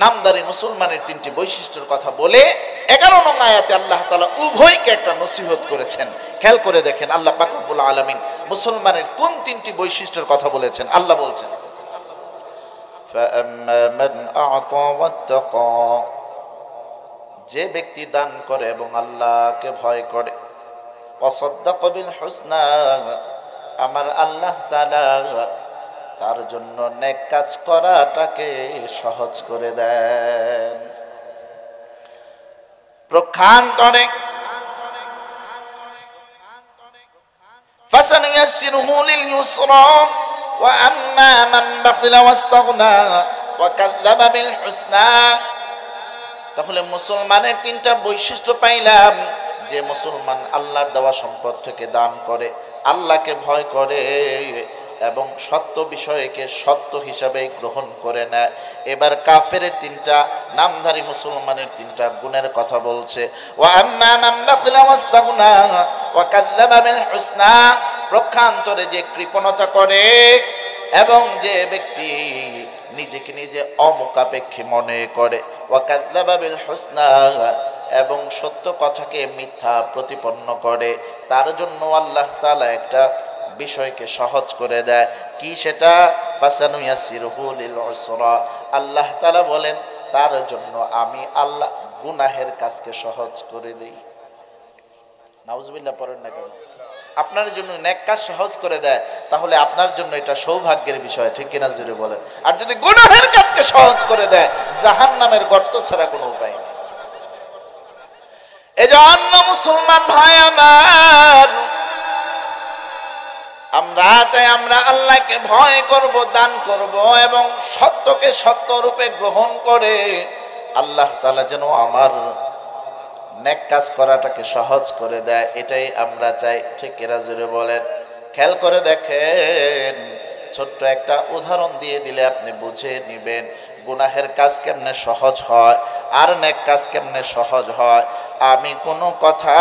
নামদারি মুসলমানের তিনটি বৈশিষ্ট্যের কথা বলে 11 নং আয়াতে আল্লাহ তাআলা উভয়কে একটা নসিহত করেছেন। খেয়াল করে দেখেন আল্লাহ পাক রব্বুল আলামিন মুসলমানের কোন তিনটি বৈশিষ্ট্যের কথা বলেছেন। আল্লাহ বলছেন فَأَمَّا مَنْ أَعْطَى وَاتَّقَى, যে ব্যক্তি দান করে এবং আল্লাহকে ভয় করে, وَصَدَّقَ بِالْحُسْنَى, আমার আল্লাহ তাআলা তার জন্য নেক কাজ করাটাকে সহজ করে দেন। প্রক্ষান্তরে ফাসানুয়াসসিরুহু লিল ইউসরা ওয়া আম্মা মান বাখিলা ওয়াস্তাগনা ওয়া কাযাবা বিল হুসনা। তাহলে মুসলমানের তিনটা বৈশিষ্ট্য পাইলাম। যে মুসলমান আল্লাহর দেওয়া সম্পদ থেকে দান করে, আল্লাহকে ভয় করে এবং সত্য বিষয়কে সত্য হিসাবে গ্রহণ করে নেয়। এবার কাফের তিনটা, নামধারী মুসলমানের তিনটা গুণের কথা বলছে। ওয়া আম্মা মান বাখিলা ওয়াস্তাগনা ওয়া কাযাবা বিল হুসনা, প্রক্ষান্তরে যে কৃপণতা করে এবং যে ব্যক্তি নিজেকে নিজে অমুখাপেক্ষী মনে করে, ওয়া কাযাবা বিল হুসনা, এবং সত্য কথাকে মিথ্যা প্রতিপন্ন করে, তার জন্য আল্লাহ তাআলা একটা বিষয়কে সহজ করে দেয়। কি সেটা? ফাসানুয়াসসিরুহু লিল উসরা, আল্লাহ তাআলা বলেন তার জন্য আমি আল্লাহ গুনাহের কাজকে সহজ করে দেই। নাউজুবিল্লাহ পড়েন না কেন? আপনার জন্য নেক কাজ সহজ করে দেয়, তাহলে আপনার জন্য এটা সৌভাগ্যের বিষয়, ঠিক কিনা জুড়ে বলেন। আর যদি গুনাহের কাজকে সহজ করে দেয়, জাহান্নামের গর্ত ছাড়া কোনো উপায় নেই। এজন্য মুসলমান ভাই আমার, আমরা চাই আমরা আল্লাহকে ভয় করব, দান করব এবং সত্যকে সত্য রূপে গ্রহণ করে আল্লাহ তাআলা যেন আমার নেক কাজ করাটাকে সহজ করে দেয়, এটাই আমরা চাই, ঠিক এরা জুড়ে বলেন। খেয়াল করে দেখেন, ছোট্ট একটা উদাহরণ দিয়ে দিলে আপনি বুঝে নেবেন গুনাহের কাজ কেমনে সহজ হয় আর নেক কাজ কেমনে সহজ হয়। আমি কোনো কথা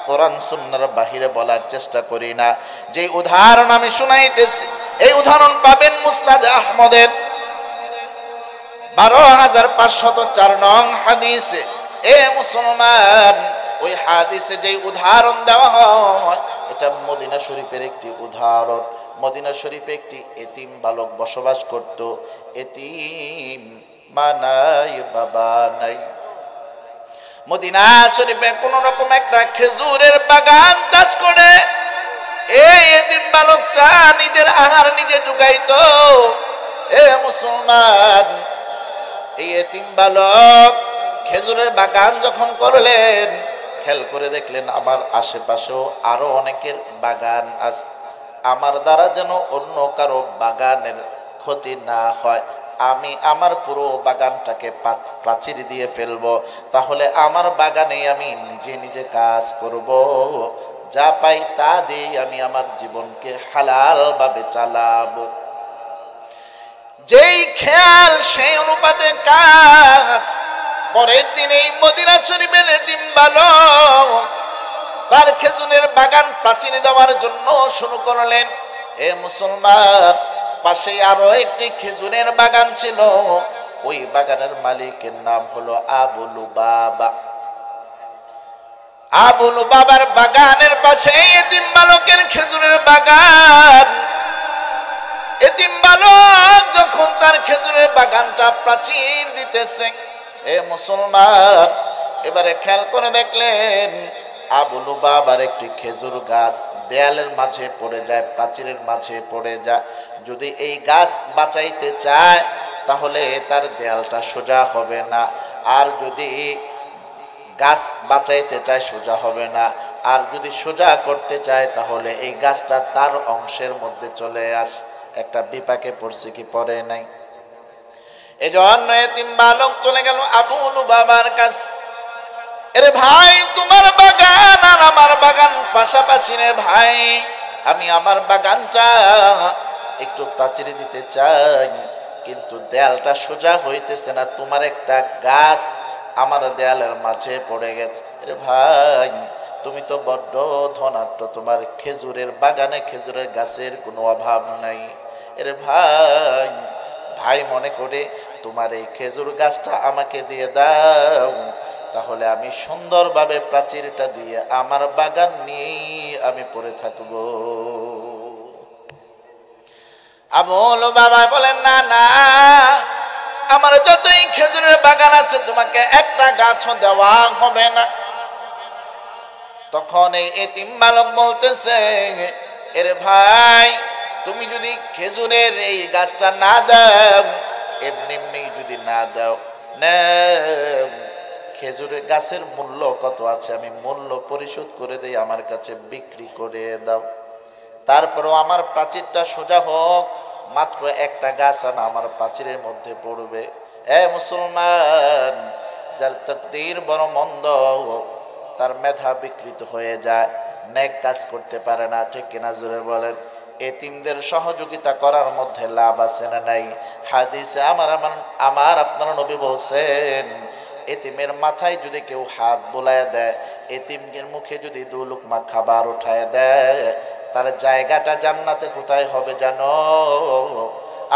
কোরআন সুন্নাহর বাহিরে বলার চেষ্টা করি না। যে উদাহরণ আমি শুনাইতেছি এই উদাহরণ পাবেন মুসনাদ আহমদের 12504 নং হাদিসে। এ মুসলমান, ওই হাদিসে যে উদাহরণ দেওয়া হয় এটা মদিনা শরীফের একটি উদাহরণ। মদিনা শরীফে একটি এতিম বালক বসবাস করত। এতিম মা নাই, বাবা নাই। মদিনা শরীফে কোন রকম একটা খেজুরের বাগান চাষ করে এই এতিম বালকটা নিজের আহার নিজে জুগাইতো। এ মুসলমান, এই এতিম বালক খেজুরের বাগান যখন করলেন, খেয়াল করে দেখলেন আমার আশেপাশেও আরো অনেকের বাগান আছে, আমার দ্বারা যেন অন্য কারো বাগানের ক্ষতি না হয়, আমি আমার পুরো বাগানটাকে প্রাচীর দিয়ে ফেলবো, তাহলে আমার বাগানে আমি নিজে নিজে কাজ করব, যা পাই তা দিয়ে আমি আমার জীবনকে হালাল ভাবে চালাবো। যেই খেয়াল সেই অনুপাতে কাজ। পরের দিনেই মদিনা শরীফের এতিম বালক তার খেজুরের বাগান প্রাচীর দেওয়ার জন্য শুরু করলেন। এ মুসলমান, পাশে আরো একটি খেজুরের বাগান ছিল, ওই বাগানের মালিকের নাম হলো আবু লুবাবা। আবু লুবাবার বাগানের পাশে এতিম বালকের খেজুরের বাগান। এতিম বালক যখন তার খেজুরের বাগানটা প্রাচীর দিতেছে, এ মুসলমান, এবারে খেয়াল করে দেখলেন আবু লুবাবার একটি খেজুর গাছ দেয়ালের মাঝে পড়ে যায়, প্রাচীরের মাঝে পড়ে যায়। যদি এই গাছ বাঁচাইতে চায় তাহলে তার দেয়ালটা সোজা হবে না, আর যদি গাছ বাঁচাইতে চায় সোজা হবে না, আর যদি সোজা করতে চায় তাহলে এই গাছটা তার অংশের মধ্যে চলে আসে। একটা বিপাকে পড়ছে কি পড়ে নাই? এজন্য এতিম বালক চলে গেল আবু লুবাবার কাছে। এরে ভাই, তোমার বাগান আর আমার বাগান পাশাপাশি রে ভাই, আমি আমার বাগানটা একটু প্রাচীরে দিতে চাই, কিন্তু দেয়ালটা সোজা হইতেছে না, তোমার একটা গাছ আমার দেয়ালের মাঝে পড়ে গেছে। আরে ভাই, তুমি তো বড্ড ধনাঢ্য, তোমার খেজুরের বাগানে খেজুরের গাছের কোনো অভাব নাই। আরে ভাই, ভাই মনে করে তোমার এই খেজুর গাছটা আমাকে দিয়ে দাও, তাহলে আমি সুন্দরভাবে প্রাচীরটা দিয়ে আমার বাগান নিয়ে আমি পড়ে থাকব। আবু লুবাবা বলেন, না না, আমার যতই খেজুরের বাগান আছে তোমাকে একটা গাছও দেওয়া হবে না। তখন এই এতিম বালক বলতেছে, এরে ভাই, তুমি যদি খেজুরের এই গাছটা না দাও, এমনি এমনি যদি না দাও, না, খেজুরের গাছের মূল্য কত আছে আমি মূল্য পরিশোধ করে দেই, আমার কাছে বিক্রি করে দাও। তারপরেও আমার প্রাচীরটা সোজা হোক, মাত্র একটা গাছ আনা আমার প্রাচীরের মধ্যে পড়বে। এ মুসলমান, যার তাকদীর বড় মন্দ, তার মেধা বিকৃত হয়ে যায়, নেক কাজ করতে পারে না, ঠিক কিনা জোরে বলেন? এতিমদের সহযোগিতা করার মধ্যে লাভ আছে না নাই? হাদিসে আমার আপনার নবী বলছেন, এতিমের মাথায় যদি কেউ হাত বোলায় দেয়, এতিমের মুখে যদি 2 লুকমা খাবার উঠায় দেয়, তার জায়গাটা জান্নাতে কোথায় হবে জানো?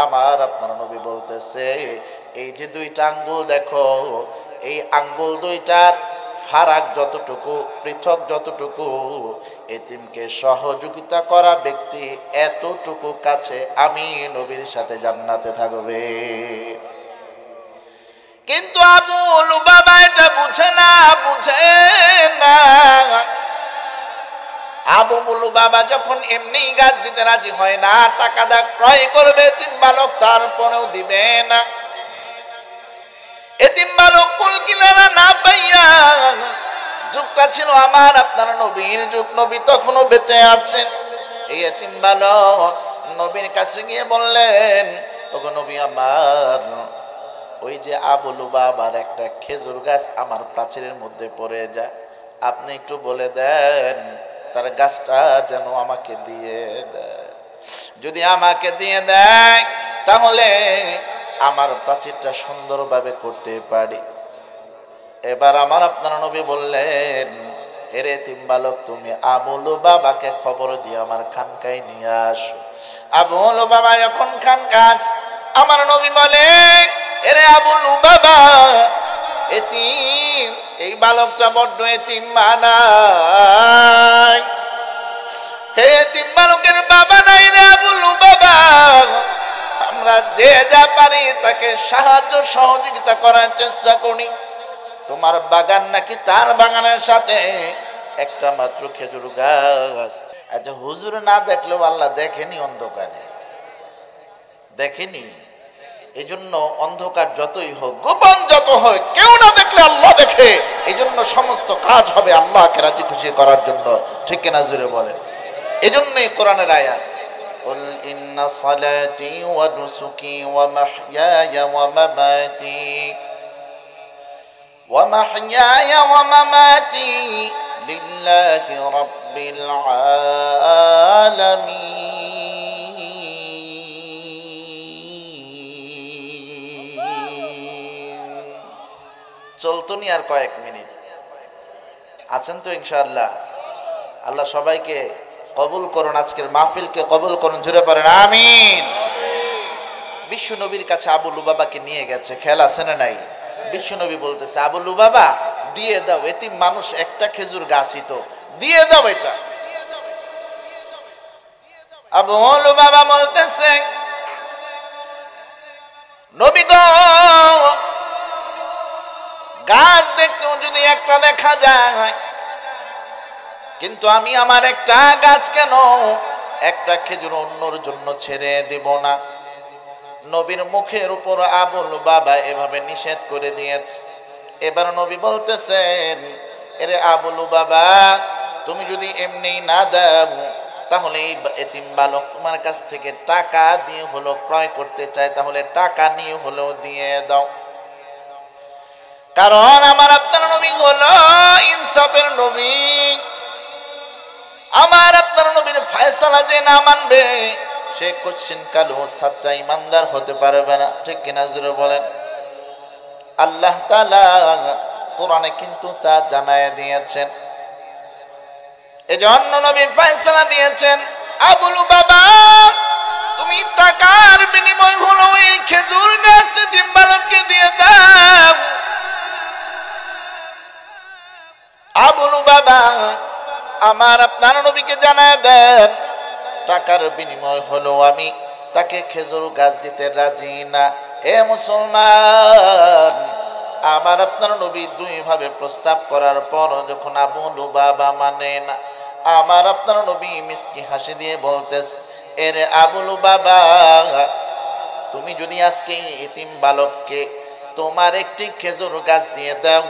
আমার আপনার নবী বলতেছে, এই যে 2টা আঙ্গুল দেখো, এই আঙ্গুল 2টার ফারাক যতটুকু, পৃথক যতটুকু, এতিমকে সহযোগিতা করা ব্যক্তি এতটুকু কাছে আমি নবীর সাথে জান্নাতে থাকবে। কিন্তু আবু লুবাবা এটা বুঝে না। আবু লুবাবা যখন এমনি গাছ দিতে রাজি হয় না, টাকা দা ক্রয় করবে এতিম বালক, তারপরেও দিবে না। এতিম বালক কুল কিনারা না পাইয়া, যুগটা ছিল আমার আপনার নবীর যুগ, নবী তখনও বেঁচে আছেন। এই এতিম বালক নবীর কাছে গিয়ে বললেন, ওগো নবী আমার, ওই যে আবু লুবাবার একটা খেজুর গাছ আমার প্রাচীরের মধ্যে পড়ে যায়, আপনি একটু বলে দেন তার গাছটা যেন আমাকে দিয়ে দেয়। যদি আমাকে দিয়ে দেয় তাহলে আমার প্রাচীরটা সুন্দরভাবে করতে পারি। এবার আমার আপনার নবী বললেন, এরে এতিম বালক, তুমি আবু লুবাবাকে খবর দিয়ে আমার খানকায় নিয়ে আসো। আবু লুবাবা যখন খানকাজ, আমার নবী বলে, এরে আবু লুবাবা, এতিম, এই বালকটা বড্ড এতিম মানায়। হে এতিম বালকের বাবা নাই রে আবু লুবাবা, আমরা যে যা পারি তাকে সাহায্য সহযোগিতা করার চেষ্টা করি। তোমার বাগান নাকি তার বাগানের সাথে একটা মাত্র খেজুর গাছ। আচ্ছা, হুজুর না দেখলেও আল্লাহ দেখেনি? অন্ধকারে দেখেনি? এই জন্য অন্ধকার যতই হোক, গোপন যত হয়, কেউ না দেখলে আল্লাহ দেখে। এই জন্য সমস্ত কাজ হবে আল্লাহকে রাজি খুশি করার জন্য। ঠিক কিনা জোরে বলেন? এই জন্যই কোরআনের আয়াত, قل إن صلاتي ونسكي ومحياي ومماتي لله رب العالمين। চলতো নি আর কয়েক মিনিট আছেন তো ইনশাআল্লাহ? আল্লাহ সবাইকে কবুল করুন, আজকের মাহফিলকে কবুল করুন, জুড়ে পড়েন আমিন। বিশ্ব নবীর কাছে আবু লুবাবাকে নিয়ে গেছে, খেয়াল আছে না নাই? বিশ্ব নবী বলতেছে, আবু লুবাবা দিয়ে দাও, এতিম মানুষ, একটা খেজুর গাছই তো, দিয়ে দাও এটা। আবু লুবাবা বলতেছে, নবী গো, গাছ দেখতেও যদি একটা দেখা যায়, কিন্তু আমি আমার একটা গাছ কেন একটা খেজুর অন্যর জন্য ছেড়ে দিব না। নবীর মুখের উপর আবু লুবাবা এভাবে নিষেধ করে দিয়েছে। এবার নবী বলতেছেন, এরে আবু লুবাবা, তুমি যদি এমনি না দাও, তাহলে এই এতিম বালক তোমার কাছ থেকে টাকা দিয়ে হলো ক্রয় করতে চায়, তাহলে টাকা নিয়ে হলো দিয়ে দাও। কারণ আমার আপনার নবী হলো ইনসাফের নবী। আমার আপনার নবীর ফয়সালা যে না মানবে, সে কোশ্চিন কালো সাচ্চা ইমানদার হতে পারবে না। ঠিক কিনা জোরে বলেন? আল্লাহ তাআলা কোরআনে কিন্তু তা জানায় দিয়েছেন। এজন্য নবী ফয়সালা দিয়েছেন, আবু লুবাবা, তুমি টাকার বিনিময় হলো এই খেজুর গাছ এতিম বালককে দিয়ে দাও। আবু লুবাবা আমার আপনার নবীকে জানায় দেন, টাকার বিনিময় হলো আমি তাকে খেজুর গাছ দিতে রাজি না। এ মুসলমান, আমার আপনার নবী দুই ভাবে প্রস্তাব করার পর যখন আবু লুবাবা মানে না, আমার আপনার নবী মিষ্টি হাসি দিয়ে বলতেছে, এর আবু লুবাবা, তুমি যদি আজকে এতিম বালককে তোমার একটি খেজুর গাছ দিয়ে দাও,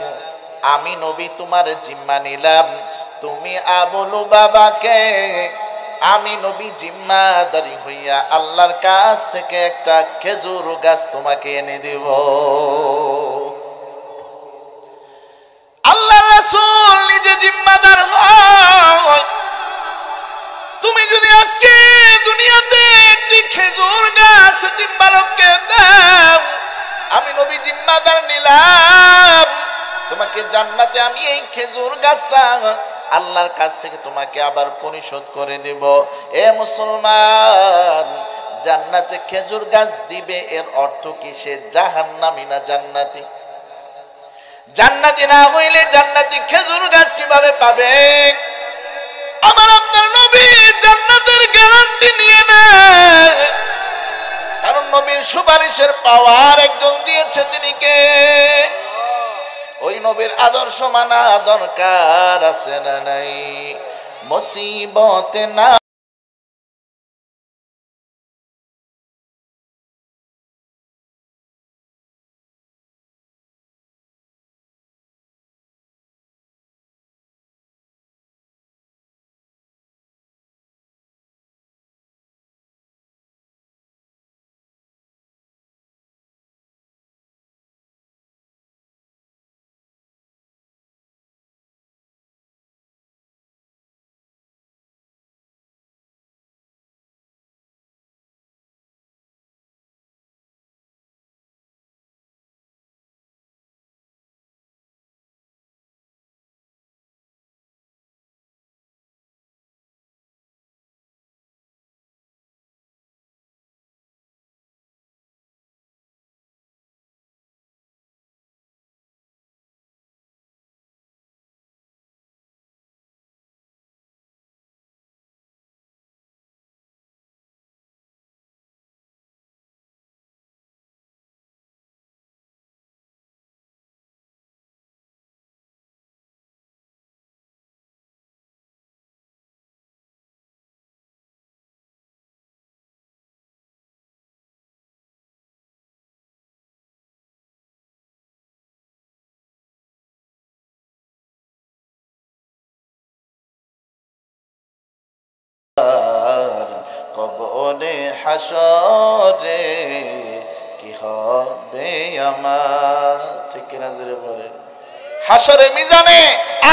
আমি নবী তোমার জিম্মা নিলাম, তুমি আবু লুবাবাকে আমি নবী জিম্মাদারি হইয়া আল্লাহর কাছ থেকে একটা খেজুর গাছ তোমাকে এনে দিব। আল্লাহর রাসূল নিজে জিম্মাদার হয়। তুমি যদি আজকে দুনিয়াতে একটি খেজুর গাছ এতিম বালককে দাও, আমি নবী জিম্মাদার নিলাম, তোমাকে জান্নাতে আমি এই খেজুর গাছটা আল্লাহর কাছ থেকে তোমাকে আবার পরিশোধ করে দেব। এ মুসলমান, জান্নাতে খেজুর গাছ দিবে এর অর্থ কি সে জাহান্নামী না জান্নাতি? জান্নাতি না হইলে জান্নাতি খেজুর গাছ কিভাবে পাবে? আমার আপনার নবী জান্নাতের গ্যারান্টি নিয়ে নেয়, কারণ নবীর সুপারিশের পাওয়ার একজন দিয়েছে, তিনি কে? ওই নবীর আদর্শ মানা দরকার আছে না নাই? মুসিবতে না কবরে হাসরে কি হবে আমার, ঠিক কিনা জোরে বলেন। হাসরে মিজানে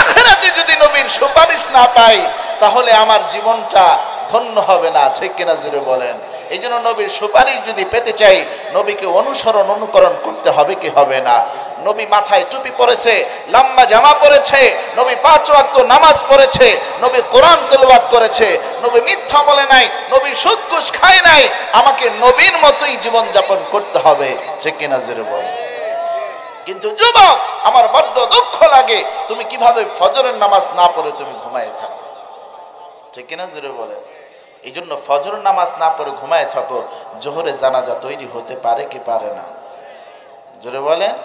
আখিরাতে যদি নবীর সুপারিশ না পাই তাহলে আমার জীবনটা ধন্য হবে না, ঠিক কিনা জোরে বলেন। এই জন্য নবীর সুপারিশ যদি পেতে চাই নবীকে অনুসরণ অনুকরণ করতে হবে কি হবে না। নবী মাথায় টুপি পরেছে, লম্বা জামা পরেছে, নবী 5 ওয়াক্ত নামাজ পড়েছে, নবী কোরআন তেলাওয়াত করেছে, নবী মিথ্যা বলে নাই, নবী সুদ ঘুষ খায় নাই। আমাকে নবীর মতোই জীবন যাপন করতে হবে, ঠিক কিনা জোরে বলেন। কিন্তু যুবক, আমার বড্ড দুঃখ লাগে তুমি কিভাবে ফজরের নামাজ না পড়ে তুমি ঘুমায়ে থাকো, ঠিক কিনা জোরে বলেন। এই জন্য ফজর নামাজ না পড়ে ঘুমায় থাকো, জোহরে জানাজা তৈরি হতে পারে কি পারে না, জোরে বলেন।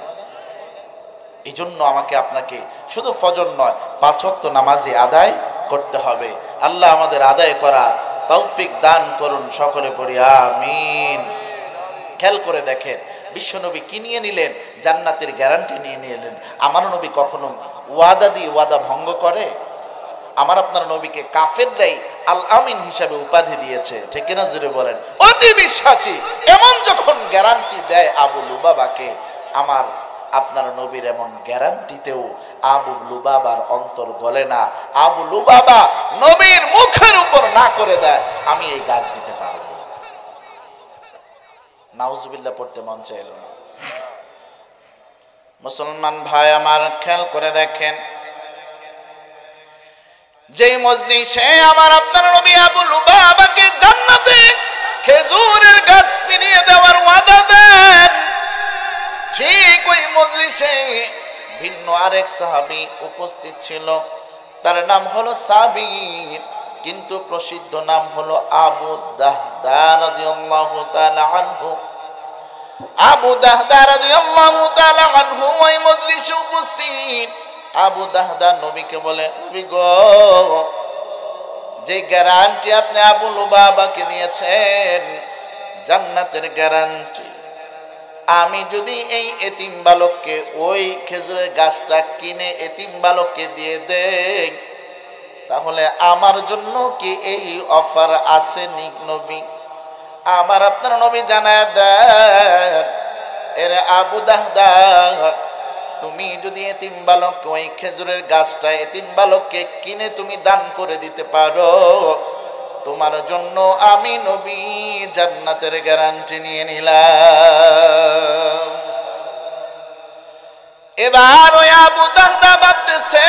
এই জন্য আমাকে আপনাকে শুধু ফজর নয় 5 ওয়াক্ত নামাজই আদায় করতে হবে। আল্লাহ আমাদের আদায় করা তৌফিক দান করুন, সকলে পড়ি আমিন। খেয়াল করে দেখেন বিশ্বনবী কি নিয়ে নিলেন, জান্নাতের গ্যারান্টি নিয়ে নিলেন। আমার নবী কখনো ওয়াদা দিয়ে ওয়াদা ভঙ্গ করে? আমার আপনার নবীকে কাফেররাই আল আমিন হিসাবে উপাধি দিয়েছে, ঠিক কিনা জোরে বলেন। অতি বিশ্বাসী এমন যখন গ্যারান্টি দেয় আবু লুবাবাকে, আমার আপনার নবীর এমন গ্যারান্টিতেও আবু লুবাবার অন্তর গলে না। আবু লুবাবা নবীর মুখের উপর না করে দেয় আমি এই গাছ দিতে পারবো। নাউজুবিল্লাহ পড়তে মন চাইল না। মুসলমান ভাই আমার খেয়াল করে দেখেন, যেই মজলিসে আমার আপনার নবী আবু লুবাবাকে জান্নাতে খেজুরের গাছ ফিরিয়ে দেওয়ার ওয়াদা দেন, ঠিক ওই মজলিসে ভিন্ন আরেক সাহাবী উপস্থিত ছিল। তার নাম হলো সাবির, কিন্তু প্রসিদ্ধ নাম হলো আবু দাহদা রাদিয়াল্লাহু তাআলা আনহু। আবু দাহদা রাদিয়াল্লাহু তাআলা আনহু ওই মজলিসে উপস্থিত। আবু দাহদা নবীকে বলে, নবী গো, যে গ্যারান্টি আপনি আবু লুবাবাকে দিয়েছেন জান্নাতের গ্যারান্টি, আমি যদি এই এতিম বালককে ওই খেজুরের গাছটা কিনে এতিম বালককে দিয়ে দেই তাহলে আমার জন্য কি এই অফার আছে নি নবী? আমার আপনার নবী জানায় দেন, এর আবু দাহদা, তুমি যদি এতিম বালককে ওই খেজুরের গাছটা এতিম বালককে কিনে তুমি দান করে দিতে পারো, তোমার জন্য আমি নবী জান্নাতের গ্যারান্টি নিয়ে নিলাম। এবার ওই আবু দাহদা ভাবতেছে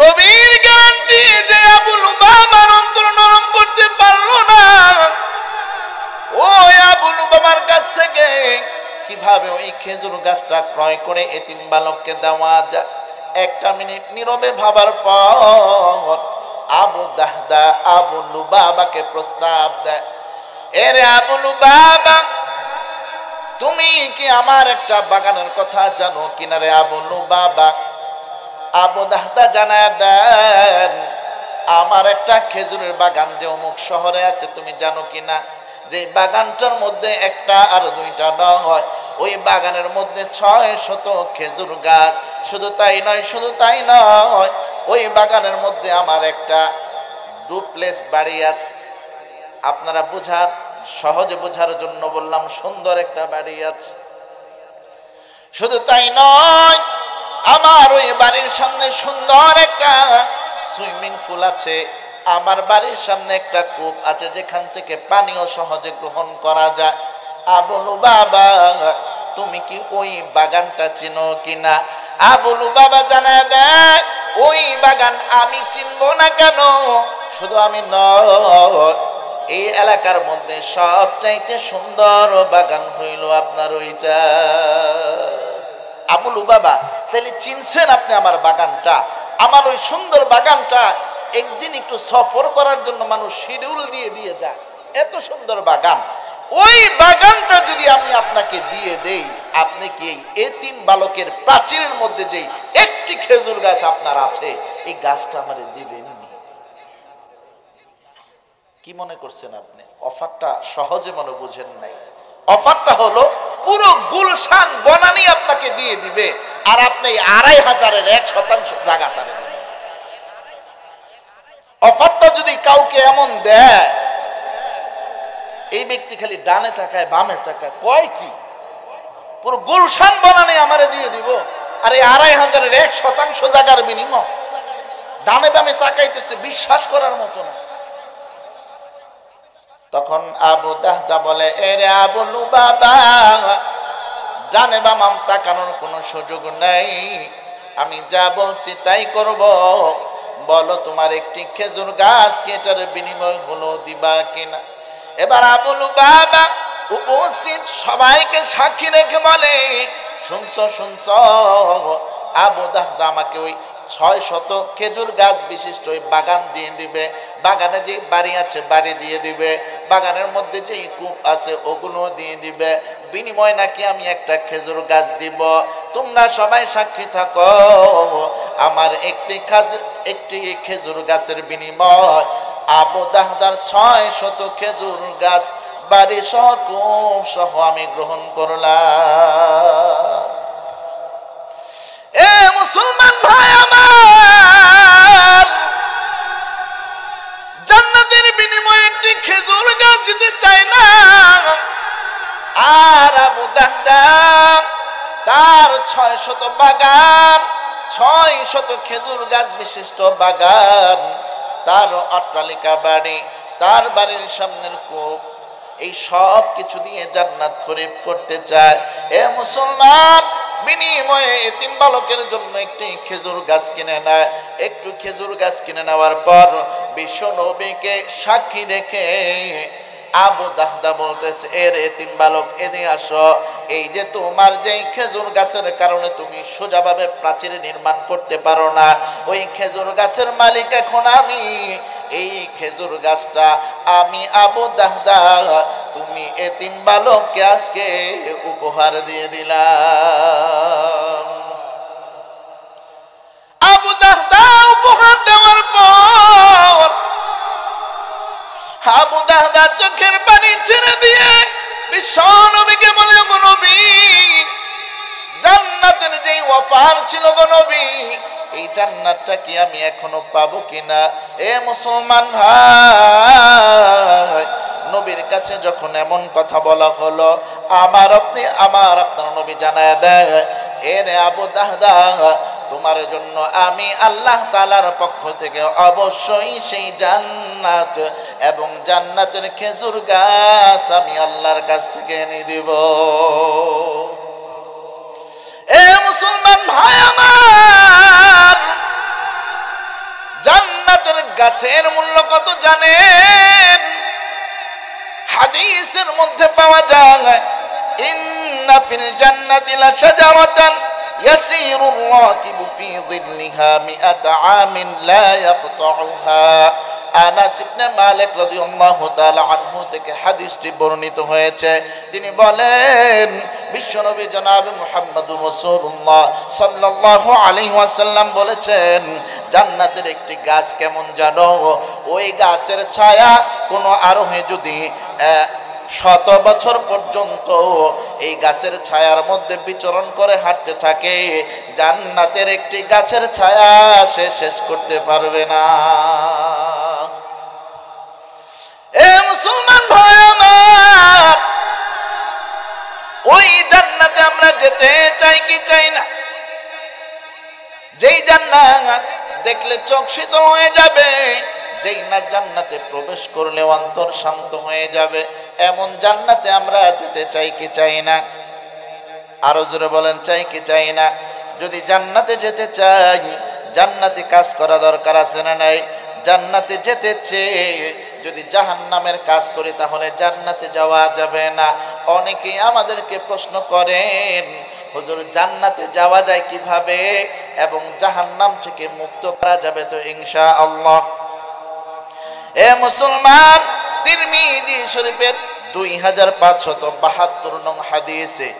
নবীর গ্যারান্টি যে আবু লুবাবার অন্তর নরম করতে পারলো না, ওই আবু লুবাবার কাছ থেকে কিভাবে ওই খেজুর গাছটা ক্রয় করে এতিম বালককে দেওয়া যায়। একটা মিনিট নীরবে ভাবার পর আবু দাহদা আবু লুবাবাকে প্রস্তাব দেয়, এরে আবু লুবাবা, তুমি কি আমার একটা বাগানের কথা জানো কিনা রে আবু লুবাবা? আবু দাহদা জানায় দেন, আমার একটা খেজুরের বাগান যে অমুক শহরে আছে তুমি জানো কিনা? যে বাগানটার মধ্যে একটা আর দুইটা নয়, ওই বাগানের মধ্যে 600 খেজুর গাছ। শুধু তাই নয়, শুধু তাই নয়, ওই বাগানের মধ্যে আমার একটা ডুপ্লেক্স বাড়ি আছে। আপনারা বুঝার সহজে বোঝার জন্য বললাম, সুন্দর একটা বাড়ি আছে। শুধু তাই নয়, আমার ওই বাড়ির সামনে সুন্দর একটা সুইমিং পুল আছে। আমার বাড়ির সামনে একটা কূপ আছে যেখান থেকে পানিও সহজে গ্রহণ করা যায়। আবু লুবাবা, তুমি কি ওই বাগানটা চিনো কিনা? আবু লুবাবা জানায় দেয়, ওই বাগান আমি চিনবো না কেন? শুধু আমি নয়, এই এলাকার মধ্যে সবচাইতে সুন্দর বাগান হইল আপনার ওইটা। আবু লুবাবা, তাহলে চিনছেন আপনি আমার বাগানটা? আমার ওই সুন্দর বাগানটা একদিন একটু সফর করার জন্য মানুষ শিডিউল দিয়ে দিয়ে যায়, এত সুন্দর বাগান। ওই বাগানটা যদি আমি আপনাকে দিয়ে দেই, আপনি কি এই এতিম বালকের প্রাচীরের মধ্যে যেই একটি খেজুর গাছ আপনার আছে, এই গাছটা আমারে দিবেন? কি মনে করছেন আপনি? অফারটা সহজে মনে বুঝেন নাই। অফারটা হলো পুরো গুলশান বনানী আপনাকে দিয়ে দিবে, আর আপনি 2500-এর 1% জায়গা তারে দিবেন। অফারটা যদি কাউকে এমন দেয়, এই ব্যক্তি খালি ডানে তাকায় বামে তাকায়, কয় কি পুরো গুলশান বানানে আমারে দিয়ে দিব। আর এই ২৫০০-এর ১% জায়গার বিনিময় ডানে বামে তাকাইতেছে, বিশ্বাস করার মতো না। তখন আবু দাহদা বলে, এরে আবু লুবাবা, ডানে বাম তাকানোর কোনো সুযোগ নাই, আমি যা বলছি তাই করব। বলো তোমার একটি খেজুর গাছ কি এটার বিনিময় হলো দিবা কিনা? এবার আবু লুবাবা উপস্থিত সবাইকে সাক্ষী রেখে বলে, শুনছো শুনছো, আবু দাহদা আমাকে ওই ৬০০ খেজুর গাছ বিশিষ্ট ওই বাগান দিয়ে দিবে, বাগানে যে বাড়ি আছে বাড়ি দিয়ে দিবে, বাগানের মধ্যে যে কূপ আছে ওগুলো দিয়ে দিবে, বিনিময় নাকি আমি একটা খেজুর গাছ দিব। তোমরা সবাই সাক্ষী থাকো, আমার একটি খেজুর গাছের বিনিময় আবু দাহদার ৬০০ খেজুর গাছ বাড়ি সহ কূপ সহ আমি গ্রহণ করলাম। এ মুসলমান ভাই আমার, জান্নাতের বিনিময়ে একটি খেজুর গাছ দিতে চায় না। আর আবু দাহদা তার ৬০০ বাগান, ৬০০ খেজুর গাছ বিশিষ্ট বাগান, তার অট্টালিকা বাড়ি, তার বাড়ির সামনের কূপ, এই সব কিছু দিয়ে জান্নাত খরিদ করতে চায়। এ মুসলমান, বিনিময়ে এতিম বালকের জন্য একটি খেজুর গাছ কিনে নেয়। একটু খেজুর গাছ কিনে নেওয়ার পর বিশ্ব নবীকে সাক্ষী রেখে আবু দাহদা বলতেছে, এর এতিম বালক এদিকে আসো, এই যে তোমার যেই খেজুর গাছের কারণে তুমি সোজাভাবে প্রাচীর নির্মাণ করতে পারো না, ওই খেজুর গাছের মালিক এখন আমি। এই খেজুর গাছটা আমি আবু দাহদা তুমি এতিম বালককে আজকে উপহার দিয়ে দিলাম। আবু দাহদা উপহার দেওয়ার পর আবু দাহদা চোখের পানি ছেড়ে দিয়ে বিশ্ব নবীকে বলে, গো নবী, জান্নাতের যেই অফার ছিল গো নবী, এই জান্নাতটা কি আমি এখনো পাবো কিনা? এ মুসলমান ভাই, নবীর কাছে যখন এমন কথা বলা হলো, আপনার নবী জানায় দেয়, এরে আবু দাহদা, তোমার জন্য আমি আল্লাহ তাআলার পক্ষ থেকে অবশ্যই সেই জান্নাত এবং জান্নাতের খেজুর গাছ আমি আল্লাহর কাছ থেকে এনে দিব। এ মুসলমান ভাই আমার, জান্নাতের গাছের মূল্য কত জানেন? হাদিসের মধ্যে পাওয়া যায়, ইন্না ফিল জান্নাতি লাশাজারাতান ইয়াসিরুর রাকিবু ফি যিল্লিহা মিআতা আমিন লা ইয়াকতাউহা। আনাস ইবনে মালিক রাদিয়াল্লাহু তাআলা আনহু থেকে হাদিসটি বর্ণিত হয়েছে। তিনি বলেন, বিশ্বনবী জনাব মুহাম্মদুর রাসূলুল্লাহ সাল্লাল্লাহু আলাইহি ওয়াসাল্লাম বলেছেন, জান্নাতের একটি গাছ কেমন জানো? ওই গাছের ছায়া কোনো আরোহী যদি 100 বছর পর্যন্ত এই গাছের ছায়ার মধ্যে বিচরণ করে হাঁটতে থাকে, জান্নাতের একটি গাছের ছায়া সে শেষ করতে পারবে না। এ মুসলমান ভাই আমার, ওই জান্নাতে আমরা যেতে চাই কি চাই না? যেই জান্নাত দেখলে চোখ শীতল হয়ে যাবে, যেই না জান্নাতে প্রবেশ করলে অন্তর শান্ত হয়ে যাবে, এমন জান্নাতে আমরা যেতে চাই কি চাই না? আরো জোরে বলেন, চাই কি চাই না? যদি জান্নাতে যেতে চাই, জান্নাতে কাজ করা দরকার আছে না নাই? জান্নাতে যেতে চেয়ে যদি জাহান্নামের কাজ করি তাহলে জান্নাতে যাওয়া যাবে না। অনেকেই আমাদেরকে প্রশ্ন করেন, হুজুর জান্নাতে যাওয়া যায় কিভাবে এবং জাহান্নাম থেকে মুক্ত করা যাবে তো ইনশাআল্লাহ? এ মুসলমান, তিরমিজি শরীফের 2572 নং হাদিসে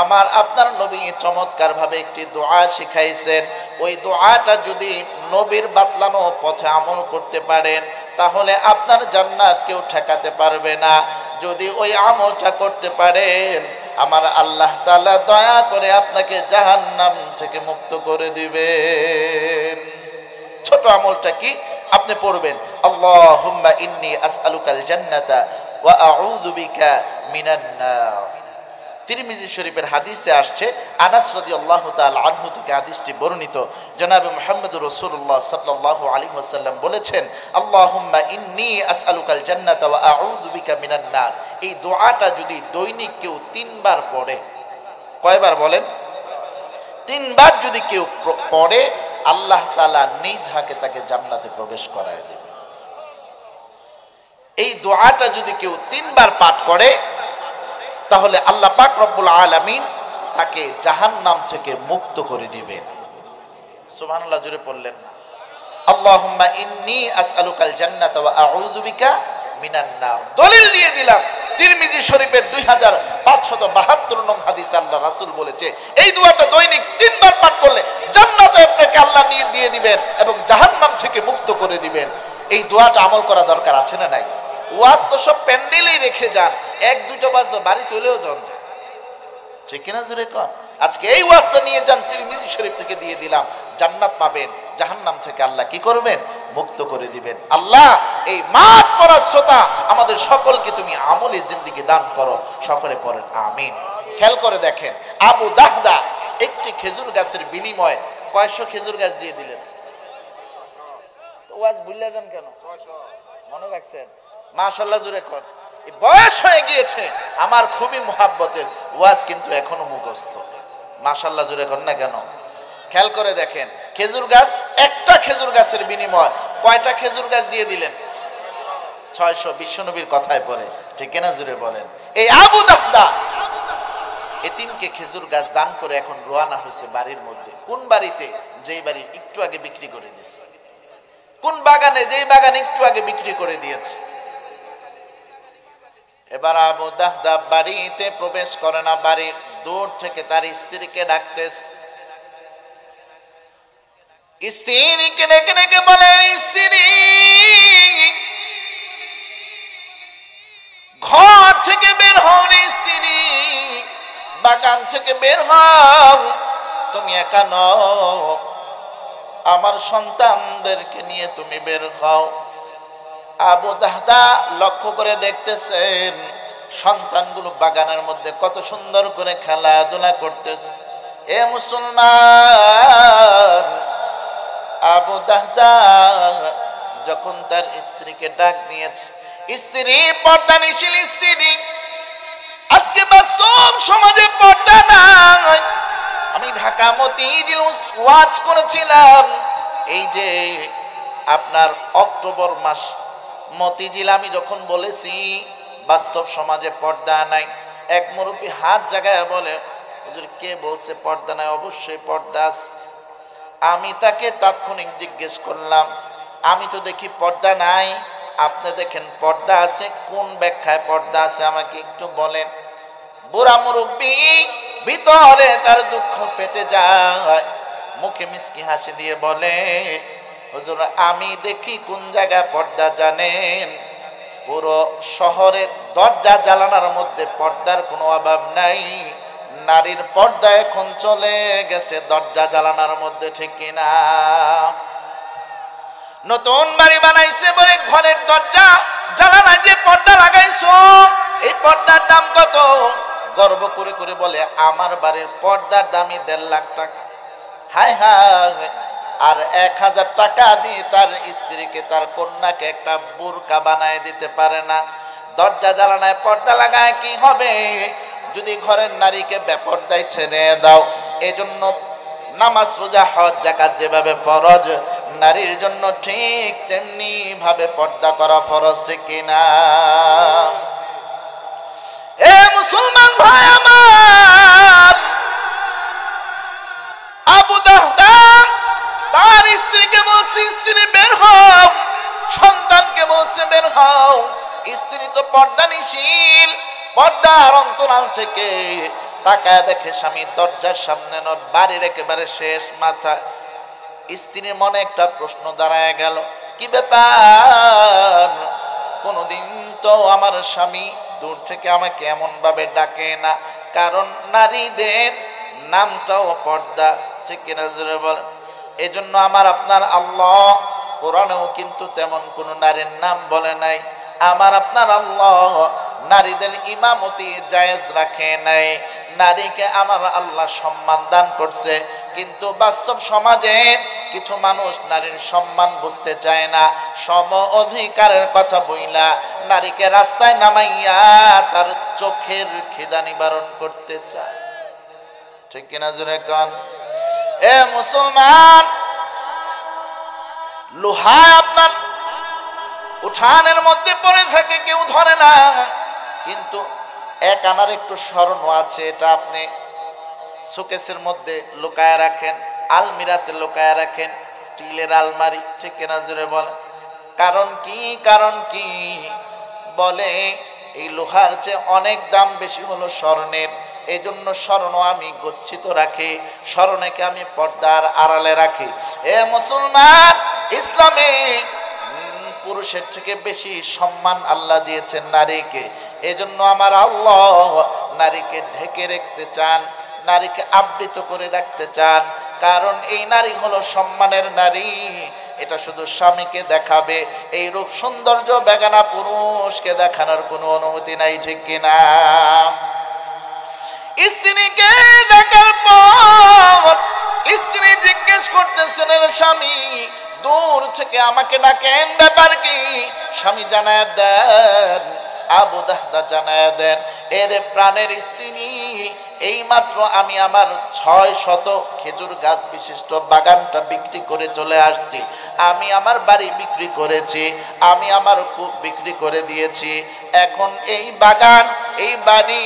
আমার আপনার নবী চমৎকার ভাবে একটি দোয়া শিখাইছেন। ওই দোয়াটা যদি নবীর বাতলানো পথে আমল করতে পারেন তাহলে আপনার জান্নাত কেউ ঠেকাতে পারবে না। যদি ওই আমলটা করতে পারেন, আমার আল্লাহ তাআলা দয়া করে আপনাকে জাহান্নাম থেকে মুক্ত করে দিবেন। ছোট আমলটা কি? আপনি পড়বেন, আল্লাহুম্মা ইন্নী আসআলুকাল জান্নাতা ওয়া আউযু বিকা মিনান নার। তিরমিজি শরীফের হাদিসে আসছে, আনাস রাদিয়াল্লাহু তাআলা আনহু থেকে হাদিসটি বর্ণিত, জনাবে মুহাম্মদুর রাসূলুল্লাহ সাল্লাল্লাহু আলাইহি ওয়াসাল্লাম বলেছেন, আল্লাহুম্মা ইন্নী আসআলুকাল জান্নাতা ওয়া আউযু বিকা মিনান নার। এই দোয়াটা যদি দৈনিক কেউ 3 বার পড়ে, কয়বার বলেন? 3 বার যদি কেউ পড়ে, আল্লাহ তাআলা নিজ হাতে তাকে জান্নাতে প্রবেশ করায় দেবে। এই দোয়াটা যদি কেউ 3 বার পাঠ করে, তাহলে আল্লাহ পাক রব্বুল আলামিন তাকে জাহান্নাম থেকে মুক্ত করে দিবেন। সুবহানাল্লাহ, জোরে পড়লেন না? আল্লাহুম্মা ইন্নী আসআলুকাল জান্নাতা ওয়া আউযু বিকা মিনান নার। দলিল দিয়ে দিলাম, তিরমিজি শরীফের 2572 নং হাদিসে আল্লাহ রাসূল বলেছে, এই দোয়াটা দৈনিক 3 বার পাঠ করলে জান্নাতে আপনাকে আল্লাহ নিয়ে দিয়ে দিবেন এবং জাহান্নাম থেকে মুক্ত করে দিবেন। এই দোয়াটা আমল করা দরকার আছে না নাই? ওয়াজ তো সব প্যান্ডেলেই রেখে যান, 1-2টা ওয়াজ তো বাড়ি চলেও যান, ঠিক কিনা জোরে কন? আজকে এই ওয়াজটা নিয়ে যান, তিরমিজি শরীফ থেকে দিয়ে দিলাম, জান্নাত পাবেন, জাহান্নাম থেকে আল্লাহ কি করবেন? মুক্ত করে দিবেন। আল্লাহ এই মাঠ পড়ার শ্রোতা আমাদের সকলকে তুমি আমলি জিন্দেগি দান করো, সকলে পড়েন আমিন। খেয়াল করে দেখেন, আবু দাহদা একটি খেজুর গাছের বিনিময়ে কয়শো খেজুর গাছ দিয়ে দিলেন। ওয়াজ ভুলে যান কেন? মনে রাখছেন? মাশাআল্লাহ, জোরে কর। বয়স হয়ে গিয়েছে, আমার খুবই মুহাব্বতের ওয়াজ কিন্তু এখনো মুখস্থ। মাশাআল্লাহ, জোরে কর না কেন? খেয়াল করে দেখেন, খেজুর গাছ, একটা খেজুর গাছের বিনিময়ে কয়টা খেজুর গাছ দিয়ে দিলেন? 600। বিশ্বনবীর কথায় পড়ে, ঠিক কিনা জোরে বলেন? এই আবু দাহদা এতিমকে খেজুর গাছ দান করে এখন রওনা হয়েছে বাড়ির মধ্যে। কোন বাড়িতে? যেই বাড়ি একটু আগে বিক্রি করে দিয়েছে। কোন বাগানে? যেই বাগানে একটু আগে বিক্রি করে দিয়েছে। এবার আবু দাহদা বাড়িতে প্রবেশ করে না, বাড়ির দূর থেকে তার স্ত্রীকে ডাকতেছে। স্ত্রীকে ডেকে ডেকে বলেন, স্ত্রী ঘর থেকে বের হও রে স্ত্রী, বাগান থেকে বের হও, তুমি একা নও, আমার সন্তানদেরকে নিয়ে তুমি বের হও। আবু দাহদা লক্ষ্য করে দেখতেছেন সন্তানগুলো বাগানের মধ্যে কত সুন্দর করে খেলাধুলা করতেছে। এ মুসলমান, আবু দাহদা যখন তার স্ত্রীকে ডাক দিয়েছে, স্ত্রী পর্দানিশীল স্ত্রী, আজকে বাস্তব সমাজে পর্দা নাই। আমি ঢাকা মতিঝিল ওয়াজ করেছিলাম, এই যে আপনার অক্টোবর মাস মতিঝিল, আমি যখন বলেছি বাস্তব সমাজে পর্দা নাই, এক মুরব্বী হাত জাগায় বলে, হুজুর কে বলছে পর্দা নাই? অবশ্যই পর্দা আছে। আমি তাকে তাৎক্ষণিক জিজ্ঞেস করলাম, আমি তো দেখি পর্দা নাই, আপনি দেখেন পর্দা আছে, কোন ব্যাখ্যায় পর্দা আছে আমাকে একটু বলেন। বুড়া মুরব্বী ভিতরে তার দুঃখ ফেটে যায়, মুখে মিষ্টি হাসি দিয়ে বলে, হুজুর আমি দেখি কোন জায়গায় পর্দা জানেন? পুরো শহরের দরজা জানালার মধ্যে পর্দার কোনো অভাব নাই। নারীর পর্দা এখন চলে গেছে দরজা জানালার মধ্যে, ঠিক কিনা? নতুন বাড়ি বানাইছে বলে ঘরের দরজা জানালায় যে পর্দা লাগাইছো, এই পর্দার দাম কত? গর্ব করে করে বলে, আমার বাড়ির পর্দার দামই 1.5 লাখ টাকা। হায় হায়! আর 1000 টাকা দিয়ে তার স্ত্রীকে, তার কন্যাকে একটা বোরকা বানায় দিতে পারে না। দরজা জানালায় পর্দা লাগায় কি হবে? যদি ঘরের নারীকে বেপরদায় ছেড়ে দাও। এজন্য নামাজ, রোজা, হজ, যাকাত যেভাবে ফরজ, নারীর জন্য ঠিক তেমনি ভাবে পর্দা করা ফরজ, ঠিক কিনা? এ মুসলমান ভাই আমার, আবু দাহদা তার স্ত্রীকে বলছে, স্ত্রী বের হও, সন্তানকে বলছে বের হও। স্ত্রী তো পর্দানিশীল, পর্দার অন্তরাল থেকে তাকায় দেখে স্বামী দরজার সামনে নয়, বাড়ির একেবারে শেষ মাথায়। স্ত্রীর মনে একটা প্রশ্ন দাঁড়ায় গেল, কি ব্যাপার? কোনদিন তো আমার স্বামী দূর থেকে আমাকে এমন ভাবে ডাকে না, কারণ নারীদের নামটাও পর্দা, ঠিক কিনা জোরে বলেন? এই জন্য আমার আপনার আল্লাহ কোরআনেও কিন্তু তেমন কোনো নারীর নাম বলে নাই। আমার আপনার আল্লাহ নারীদের ইমামতি জায়েজ রাখে নাই। নারীকে আমার আল্লাহ সম্মান দান করছে, কিন্তু বাস্তব সমাজে কিছু মানুষ নারীর সম্মান বুঝতে চায় না। সম অধিকারের কথা বইলা নারীকে রাস্তায় নামাইয়া তার চোখের খিদা নিবারণ করতে চায়। ঠিক কিনা জোরে কন? এ মুসলমান, লোহা আপনার উঠানের মধ্যে পড়ে থাকে, কেউ ধরে না, কিন্তু এক আনার একটু স্মরণ আছে, এটা আপনি শোকেসের মধ্যে লুকায় রাখেন, আলমিরাতে লুকায় রাখেন, স্টিলের আলমারি। ঠিক কিনা জোরে বলেন? কারণ কি? কারণ কি? বলে এই লোহার চেয়ে অনেক দাম বেশি হলো স্বর্ণের। এই জন্য স্বর্ণ আমি গচ্ছিত রাখি, স্বর্ণকে আমি পর্দার আড়ালে রাখি। এ মুসলমান, ইসলামে পুরুষের থেকে বেশি সম্মান আল্লাহ দিয়েছেন নারীকে। এজন্য আমার আল্লাহ নারীকে ঢেকে রাখতে চান, নারীকে আবৃত করে রাখতে চান। কারণ এই নারী হলো সম্মানের নারী। এটা শুধু স্বামীকে দেখাবে, এই রূপ সৌন্দর্য বেগানা পুরুষকে দেখানোর কোনো অনুমতি নাই। ঠিক কিনা? স্ত্রীকে ডাকার পর স্ত্রী জিজ্ঞেস করতেছেন, স্বামী দূর থেকে আমাকে ডাকেন, ব্যাপার কি? স্বামী জানায় দেন, আবু দাহদা জানায় দেন, এর প্রাণের স্ত্রী, এই মাত্র আমি আমার 600 খেজুর গাছ বিশিষ্ট বাগানটা বিক্রি করে চলে আসছি। আমি আমার বাড়ি বিক্রি করেছি, আমি আমার কূপ বিক্রি করে দিয়েছি। এখন এই বাগান, এই বাড়ি,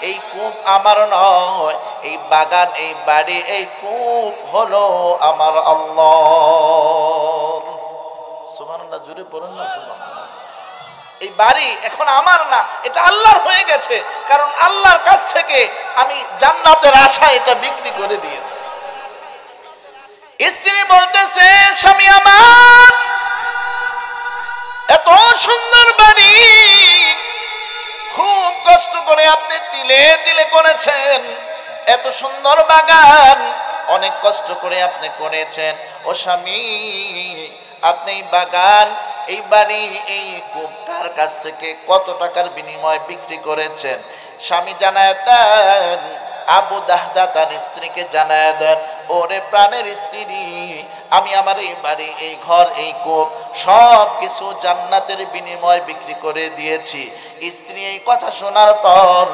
এই কূপ আমার নয়। এই বাগান, এই বাড়ি, এই কূপ হলো আমার আল্লাহ। সুবহানাল্লাহ, জোরে পড়ুন না সুবহানাল্লাহ। এই বাড়ি এখন আমার না, এটা আল্লাহর হয়ে গেছে। কারণ আল্লাহর কাছ থেকে আমি জান্নাতের আশা এটা বিক্রি করে দিয়েছি। স্ত্রী বলতেছে, স্বামী আমার এত সুন্দর বাড়ি, খুব কষ্ট করে আপনি তিলে তিলে করেছেন, এত সুন্দর বাগান অনেক কষ্ট করে আপনি করেছেন। ও স্বামী, আপনি এই বাগান, এই বাড়ি, এই কূপ কার কাছ থেকে কত টাকার বিনিময়ে বিক্রি করেছেন? স্বামী জানায় দেন, আবু দাহদা তার স্ত্রীকে জানায় দেন, ওরে প্রাণের স্ত্রী, আমি আমার এই বাড়ি, এই ঘর, এই কূপ সব কিছু জান্নাতের বিনিময়ে বিক্রি করে দিয়েছি। স্ত্রী এই কথা শোনার পর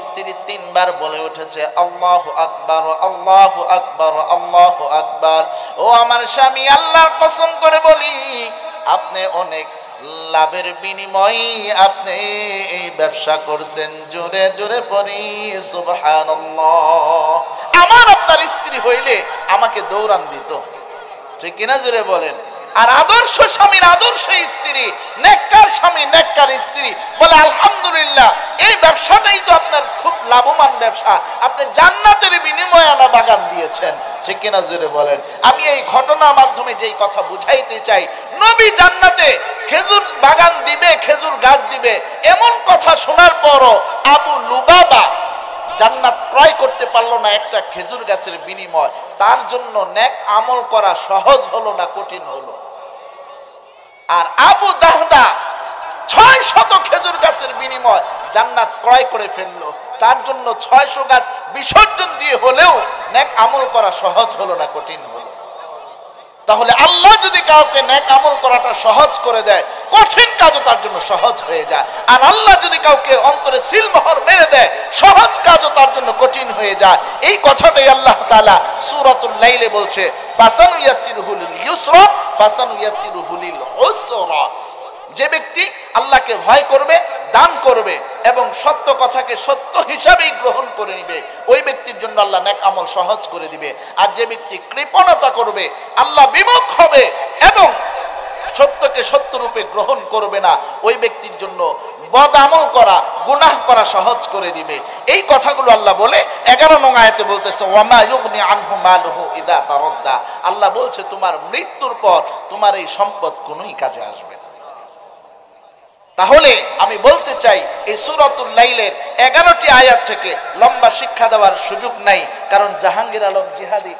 স্ত্রী 3 বার বলে উঠেছে, আল্লাহু আকবার, আল্লাহু আকবার, আল্লাহু আকবার। ও আমার স্বামী, আল্লাহর কসম করে বলি, আপনি অনেক লাভের বিনিময়ে আপনি এই ব্যবসা করছেন। জোরে জোরে পড়ি সুবহানাল্লাহ। আমার আপনার স্ত্রী হইলে আমাকে দৌড়ান দিত। ঠিক কিনা? জোরে বলেন। আর আদর্শ স্বামীর আদর্শ স্ত্রী, নেককার স্বামী, নেককার স্ত্রী বলে আলহামদুলিল্লাহ, এই ব্যবসাটাই তো আপনার খুব লাভবান ব্যবসা, আপনি জান্নাতের বিনিময়ে আনা বাগান দিয়েছেন। ঠিক কিনা? জোরে বলেন। আমি এই ঘটনার মাধ্যমে যেই কথা বুঝাইতে চাই, নবী জান্নাতে খেজুর বাগান দিবে, খেজুর গাছ দিবে, এমন কথা শোনার পরও আবু লুবাবা জান্নাত ক্রয় করতে পারলো না একটা খেজুর গাছের বিনিময়। তার জন্য নেক আমল করা সহজ হলো না কঠিন হলো? আর আবু দাহদা 600 খেজুর গাছের বিনিময় জান্নাত ক্রয় করে ফেললো। তার জন্য 600 গাছ বিসর্জন দিয়ে হলেও নেক আমল করা সহজ হলো না কঠিন হলো? তাহলে আল্লাহ যদি কাউকে নেক আমল করাটা সহজ করে দেয়, কঠিন কাজও তার জন্য সহজ হয়ে যায়। আর আল্লাহ যদি কাউকে অন্তরে সিলমোহর মেরে দেয়, সহজ কাজও তার জন্য কঠিন হয়ে যায়। এই কথাটাই আল্লাহ তাআলা সূরাতুল লাইলে বলছে, ফাসানুয়াসিরুহু লিল ইউসরা ফাসানুয়াসিরুহু লিল উসরা। যে ব্যক্তি আল্লাহকে ভয় করবে, দান করবে এবং সত্য কথাকে সত্য হিসাবেই গ্রহণ করে নিবে, ওই ব্যক্তির জন্য আল্লাহ নেক আমল সহজ করে দিবে। আর যে ব্যক্তি কৃপণতা করবে, আল্লাহ বিমুখ হবে এবং সত্যকে সত্য রূপে গ্রহণ করবে না, ওই ব্যক্তির জন্য বদ আমল করা, গুনাহ করা সহজ করে দিবে। এই কথাগুলো আল্লাহ বলে 11 নং আয়াতে বলতেছে, ওয়ামা ইউগনি আনহু মালুহু ইদা তারাদ্দা। আল্লাহ বলছে, তোমার মৃত্যুর পর তোমার এই সম্পদ কোনোই কাজে আসবে না। তাহলে আমি বলতে চাই, এই সূরাতুল লাইলের 11টি আয়াত থেকে লম্বা শিক্ষা দেওয়ার সুযোগ নাই। কারণ জাহাঙ্গীর আলম জিহাদি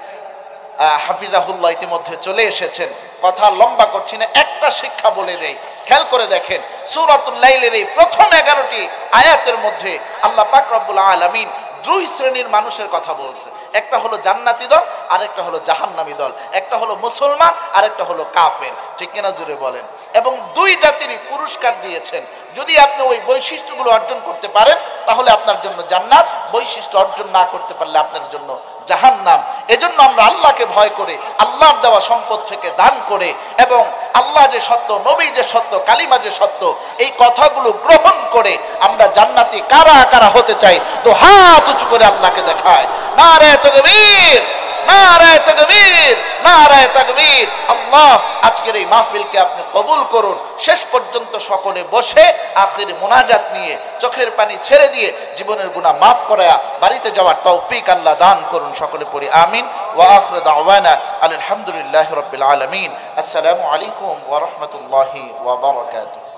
হাফিজাহুল্লাহ ইতিমধ্যে চলে এসেছেন, কথা লম্বা করছি না, একটা শিক্ষা বলে দেই, খেয়াল করে দেখেন। সূরাতুল লাইলের এই প্রথম 11টি আয়াতের মধ্যে আল্লাহ পাক রব্বুল আলামিন দুই শ্রেণীর মানুষের কথা বলছে। একটা হলো জান্নাতি দল, আর একটা হলো জাহান্নামী দল। একটা হলো মুসলমান, আর একটা হলো কাফের। ঠিক কিনা জোরে বলেন? এবং দুই জাতিরই পুরস্কার দিয়েছেন। যদি আপনি ওই বৈশিষ্ট্যগুলো অর্জন করতে পারেন তাহলে আপনার জন্য জান্নাত, বৈশিষ্ট্য অর্জন না করতে পারলে আপনার জন্য জাহান্নাম। এজন্য আমরা আল্লাহকে ভয় করে, আল্লাহর দেওয়া সম্পদ থেকে দান করে, এবং আল্লাহ যে সত্য, নবী যে সত্য, কালিমা যে সত্য, এই কথাগুলো গ্রহণ করে আমরা জান্নাতি কারা কারা হতে চাই, তো হাত উঁচু করে আল্লাহকে দেখায়। নারে তাকবীর, নারে তাকবীর, নারে তাকবীর। আল্লাহ আজকের এই মাহফিলকে আপনি কবুল করুন। শেষ পর্যন্ত সকলে বসে আখির মুনাজাত নিয়ে চোখের পানি ছেড়ে দিয়ে জীবনের গুনাহ মাফ করায়া বাড়িতে যাওয়ার তৌফিক আল্লাহ দান করুন। সকলে পড়ি আমিন। ওয়া আখিরু দাওয়ানা আলহামদুলিল্লাহি রাব্বিল আলামিন। আসসালামু আলাইকুম ওয়া রাহমাতুল্লাহি ওয়া বারাকাতুহু।